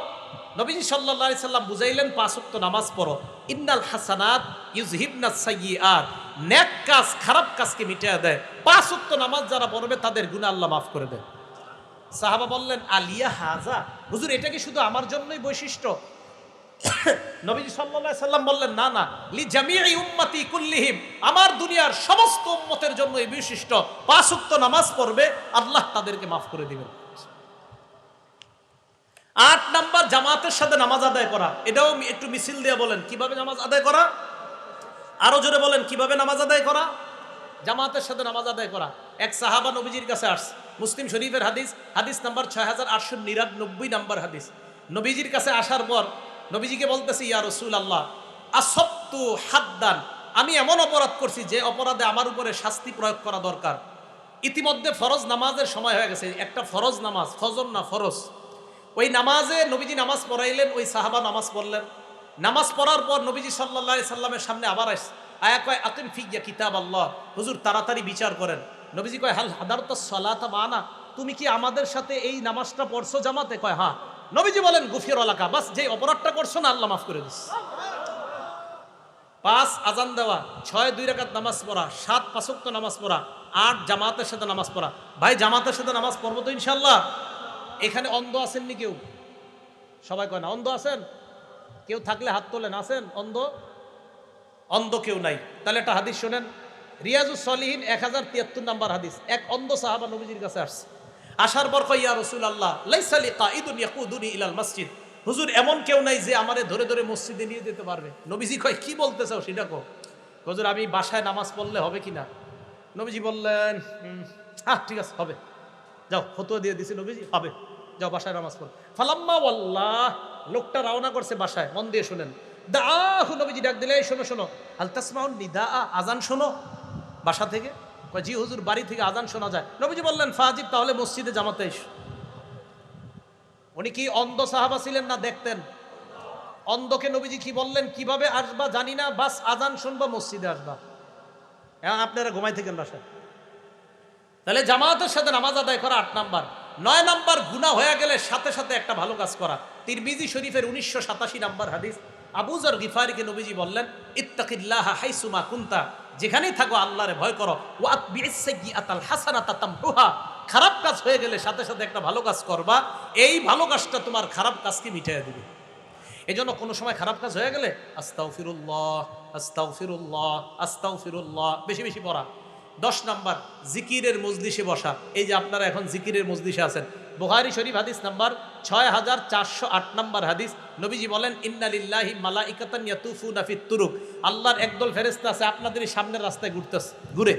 নবীজি সাল্লাল্লাহু আলাইহি সাল্লাম বুঝাইলেন 5 ওয়াক্ত নামাজ পড়ো, ইন্নাল হাসানাত ইউযহিবনাস সাইয়্যাত, নেক কাজ খারাপ কাজকে মিটিয়ে দেয়। 5 ওয়াক্ত নামাজ যারা পড়বে তাদের গুনাহ আল্লাহ মাফ করে দেয়। সাহাবা বললেন আলিয়া হাজা, হুজুর এটা কি শুধু আমার জন্যই বৈশিষ্ট্য? নবীজি সাল্লাল্লাহু আলাইহি সাল্লাম বললেন না না, লি জামিই উম্মতি কুল্লিহিম, আমার দুনিয়ার সমস্ত উম্মতের জন্য এই বৈশিষ্ট্য। 5 ওয়াক্ত নামাজ পড়বে, আল্লাহ তাদেরকে মাফ করে দিবেন। 8 নাম্বার জামাতের সাথে নামাজ আদায় করা। এটাও একটু মিছিল দিয়ে বলেন কিভাবে নামাজ আদায় করা, আরো জোরে বলেন কিভাবে নামাজ আদায় করা। জামাতের সাথে নামাজ আদায় করা। এক সাহাবা নবীজির কাছে আসছে, মুসলিম শরীফের হাদিস, হাদিস নাম্বার 6899 নাম্বার হাদিস। নবীজির কাছে আসার পর নবীজিকে বলতেছি, ইয়া রাসূলুল্লাহ আসবতু হাদ্দান, আমি এমন অপরাধ করছি যে অপরাধে আমার উপরে শাস্তি প্রয়োগ করা দরকার। ইতিমধ্যে ফরজ নামাজের সময় হয়ে গেছে, একটা ফরজ নামাজ, ফজর না ফরজ, ওই নামাজে নবীজি নামাজ পড়াইলেন, ওই সাহাবা নামাজ পড়লেন। নামাজ পড়ার পর নবীজি সাল্লাল্লাহু আলাইহি সাল্লামের সামনে আবার আসছে, আয়া কয় আকিম ফিয়া কিতাব আল্লাহ, হুজুর তাড়াতাড়ি বিচার করেন। নবীজি কয় হাল হাদারতাস সালাতা মানা, তুমি কি আমাদের সাথে এই নামাজটা পড়ছো জামাতে? কয় হ্যাঁ। নবীজি বলেন গুফির লাকা, বাস যে অপরাধটা করছো না আল্লাহ মাফ করে দিস। 5 আজান দেওয়া, 6 2 রাকাত নামাজ পড়া, 7 5 ওয়াক্ত নামাজ পড়া, 8 জামাতের সাথে নামাজ পড়া। ভাই জামাতের সাথে নামাজ পড়বো তো ইনশাআল্লাহ? এখানে অন্ধ আছেননি কেউ? সবাই কয় না। অন্ধ আছেন? কেউ থাকলে হাত তোলেন। আছেন অন্ধ? অন্ধ কেউ নাই। তাহলে একটা হাদিস শোনেন, রিয়াজুস সলিহিন 1073 নাম্বার হাদিস। এক অন্ধ সাহাবা নবীজির কাছে আসছে, আসার পর কয় ইয়া রাসূলুল্লাহ লাইসা লি কাঈদুন ইয়াকুদুনি ইলাল মসজিদ, হুজুর এমন কেউ নাই যে আমারে ধরে ধরে মসজিদে নিয়ে যেতে পারবে। নবীজি কয় কি বলতে চাও সেটা কও। হুজুর আমি বাসায় নামাজ পড়লে হবে কিনা? নবীজি বললেন হ্যাঁ ঠিক আছে হবে, যাও। ফতোয়া দিয়ে দিছে নবীজি, হবে, যাও বাসায় নামাজ পড়ো। ফালাম্মা ওয়াল্লাহ, লোকটা রওনা করছে বাসায়। মন দিয়ে শুনেন, দাহু নবীজি ডাক দিলে, শোনো শোনো, আল তাসমাউন নিদা, আজান শোনো বাসা থেকে। কয় জি হুজুর, বাড়ি থেকে আজান শোনা যায়। নবীজি বললেন ফাজিব, তাহলে মসজিদে জামাতে এসো। উনি কি অন্ধ সাহাবা ছিলেন না দেখতেন? অন্ধকে নবীজি কি বললেন, কিভাবে আসবা জানি না, বাস আজান শুনবা মসজিদে আসবা। এখন আপনারা ঘুমাই থাকেন বাসায়। তাহলে জামাতের সাথে নামাজ আদায় করা 8 নাম্বার। 9 নাম্বার গুনাহ হয়ে গেলে সাথে সাথে একটা ভালো কাজ করা। তিরমিজি শরীফের 1987 নাম্বার হাদিস, আবু যর গিফারিকে নবীজি বললেন ইত্তাকিল্লাহা হাইসুমা কুনতা, যেখানেই থাকো আল্লাহরে ভয় করো। ওয়াতবিস সাইয়্যাতাল হাসানাতা তামহুহা, খারাপ কাজ হয়ে গেলে সাথে সাথে একটা ভালো কাজ করবা, এই ভালো কাজটা তোমার খারাপ কাজকে মিটিয়ে দিবে। এজন্য কোনো সময় খারাপ কাজ হয়ে গেলে আস্তাগফিরুল্লাহ আস্তাগফিরুল্লাহ আস্তাগফিরুল্লাহ বেশি বেশি পড়া। 10 নাম্বার জিকিরের মজলিসে বসা। এই যে আপনারা এখন জিকিরের মজলিসে আছেন, বুখারী শরীফ হাদিস নাম্বার 6408 নাম্বার হাদিস। নবীজি বলেন ইন্না লিল্লাহি মালাইকাতান ইয়াতুফুনা ফিত তুরুক, আল্লাহর একদল ফেরেশতা আছে আপনাদের সামনের রাস্তায় ঘুরে।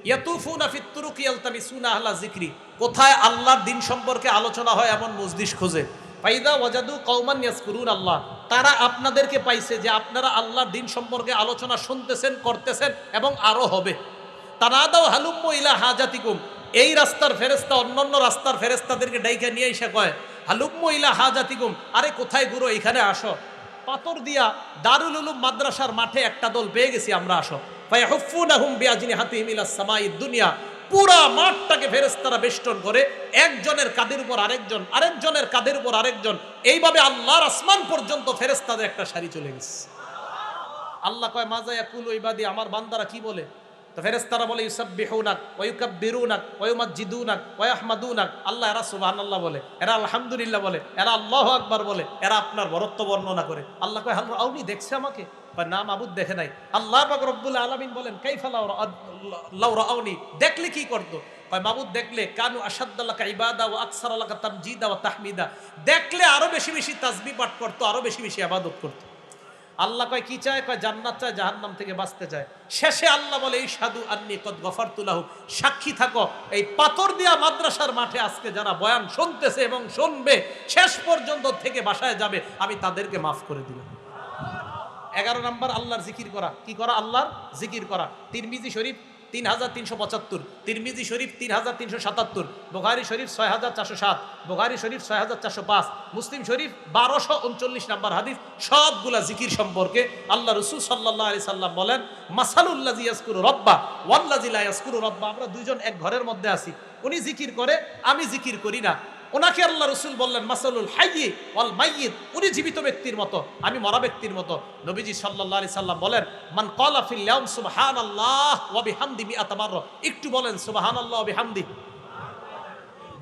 ইয়াতুফুনা ফিত তুরুক ইয়ালতামিসুনা আহলা যিকরি, কোথায় আল্লাহর দিন সম্পর্কে আলোচনা হয় এমন মজলিস খোঁজে। ফাইদা ওয়াজাদু কওমান ইয়াজকুরুন আল্লাহ, তারা আপনাদেরকে পাইছে যে আপনারা আল্লাহর দিন সম্পর্কে আলোচনা শুনতেছেন, করতেছেন এবং আরো হবে। তানাদাও হালুম্মু ইলা হাজাতিকুম, এই রাস্তার ফেরেশতা অন্যান্য রাস্তার ফেরেশতাদেরকে ডাইকা নিয়ে এসে কয় হালুম্মু ইলা হাজাতিকুম, আরে কোথায় গুরু, এখানে আসো। পাথর দিয়া দারুল উলুম মাদ্রাসার মাঠে একটা দল পেয়ে গেছি আমরা, আসো। ফায়াহুফুনাহুম বিআজনিহাতিহিম ইলাস সামাইদ দুনিয়া, পুরা মাঠটাকে ফেরেশতারা বেষ্টন করে, একজনের কাঁধের উপর আরেকজন, আরেকজনের কাঁধের উপর আরেকজন, এইভাবে আল্লাহর আসমান পর্যন্ত ফেরেশতাদের একটা সারি চলে গেছে। আল্লাহ কয় মাজা ইয়াকুলু ইবাদি, আমার বান্দারা কি বলে? তো ফেরেশতারা বলে ইউসাব্বিহুনাক ওয়া ইউকাব্বিরুনাক ওয়া ইউমাজ্জিদুনাক ওয়া ইয়াহমাদুনাক, আল্লাহ এরা সুবহানাল্লাহ বলে, এরা আলহামদুলিল্লাহ বলে, এরা আল্লাহু আকবার বলে, এরা আপনার বরত্ব বর্ণনা করে। আল্লাহ কয় হাল রাউনি, দেখছে আমাকে? কয় না মাবুদ দেখে নাই। আল্লাহ পাক রব্বুল আলামিন বলেন কাইফা লাউ রাউনি, দেখলে কি করতো? কয় মাবুদ দেখলে কানু আশাদ্দালাকা ইবাদা ওয়া আকসারালাকা তামজিদা ওয়া তাহমিদা, দেখলে আরো বেশি বেশি তাসবিহ পাঠ করতো, আরো বেশি বেশি ইবাদত করতো। আল্লাহ কয় কি চায়? কয় জান্নাত চায়, জাহান্নাম থেকে বাঁচতে চায়। শেষে আল্লাহ বলে ইশহাদু আন্নী কদ গফারতু লাহু, সাক্ষী থাকো এই পাথর দিয়া মাদ্রাসার মাঠে আজকে যারা বয়ান শুনতেছে এবং শুনবে, শেষ পর্যন্ত থেকে বাসায় যাবে, আমি তাদেরকে মাফ করে দিব। 11 নাম্বার আল্লাহর জিকির করা। কি করা? আল্লাহর জিকির করা। তিরমিজি শরীফ 3375, তিরমিজি শরীফ 3377, বুখারী শরীফ 6407, বুখারী শরীফ 6405, মুসলিম শরীফ 1239 নাম্বার হাদিস। সবগুলা জিকির সম্পর্কে আল্লাহ রাসূল সাল্লাল্লাহু আলাইহি সাল্লাম বলেন মাসালুল্লাযী ইয়াজকুরু রাব্বা ওয়াল্লাযী লা ইয়াজকুরু রাব্বা, আমরা দুইজন এক ঘরের মধ্যে আছি, উনি জিকির করে আমি জিকির করি না। ওনাকে আল্লাহ রসুল বললেন মাসালুল হাইয়্যি ওয়াল মাইয়িত, উনি জীবিত ব্যক্তির মতো, আমি মরা ব্যক্তির মতো। নবীজি সাল্লাল্লাহু আলাইহি সাল্লাম বলেন মান ক্বালা ফিল ইয়াউম সুবহানাল্লাহ ওয়া বিহামদি মিআতা মাররা, একটু বলেন সুবহানাল্লাহ ওয়া বিহামদি।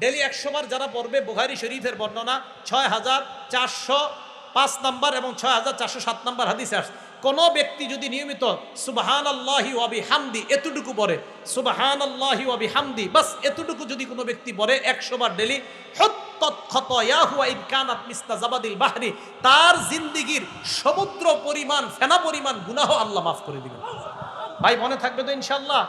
ডেলি 100 বার যারা পড়বে, বুখারী শরীফের বর্ণনা 6405 নাম্বার এবং 6407 নাম্বার হাদিসে আসছে, কোন ব্যক্তি যদি নিয়মিত সুবহানাল্লাহি ওয়া বিহামদি এতটুকু পড়ে, সুবহানাল্লাহি ওয়া বিহামদি, বাস এতটুকু যদি কোনো ব্যক্তি পড়ে 100 বার ডেলি, হুত্তাত খাতায়াহু ওয়া ইন কানাত মিসলা জাবাদিল বাহরি, তার জিন্দেগীর সমুদ্র পরিমাণ, ফেনা পরিমাণ গুনাহ আল্লাহ মাফ করে দিবেন। ভাই মনে থাকবে তো ইনশাআল্লাহ?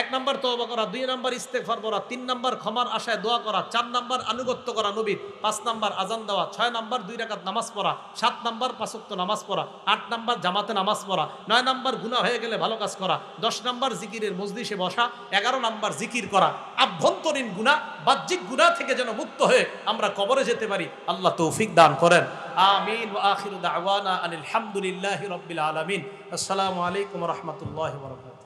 1 নাম্বার তওবা করা, 2 নাম্বার ইস্তেগফার করা, 3 নাম্বার ক্ষমার আশায় দোয়া করা, 4 নাম্বার আনুগত্য করা নবীর, 5 নাম্বার আজান দেওয়া, 6 নাম্বার 2 রাকাত নামাজ পড়া, 7 নাম্বার 5 ওয়াক্ত নামাজ পড়া, 8 নাম্বার জামাতে নামাজ পড়া, 9 নাম্বার গুনাহ হয়ে গেলে ভালো কাজ করা, 10 নাম্বার জিকিরের মজলিসে বসা, 11 নাম্বার জিকির করা। আভ্যন্তরীণ গুনাহ, বাহ্যিক গুনাহ থেকে যেন মুক্ত হয়ে আমরা কবরে যেতে পারি, আল্লাহ তৌফিক দান করেন। আমিন। ওয়া আখিরু দাওয়ানা আনিল হামদুলিল্লাহি রাব্বিল আলামিন। আসসালামু আলাইকুম ওয়া রাহমাতুল্লাহি ওয়া বারাকাতুহু।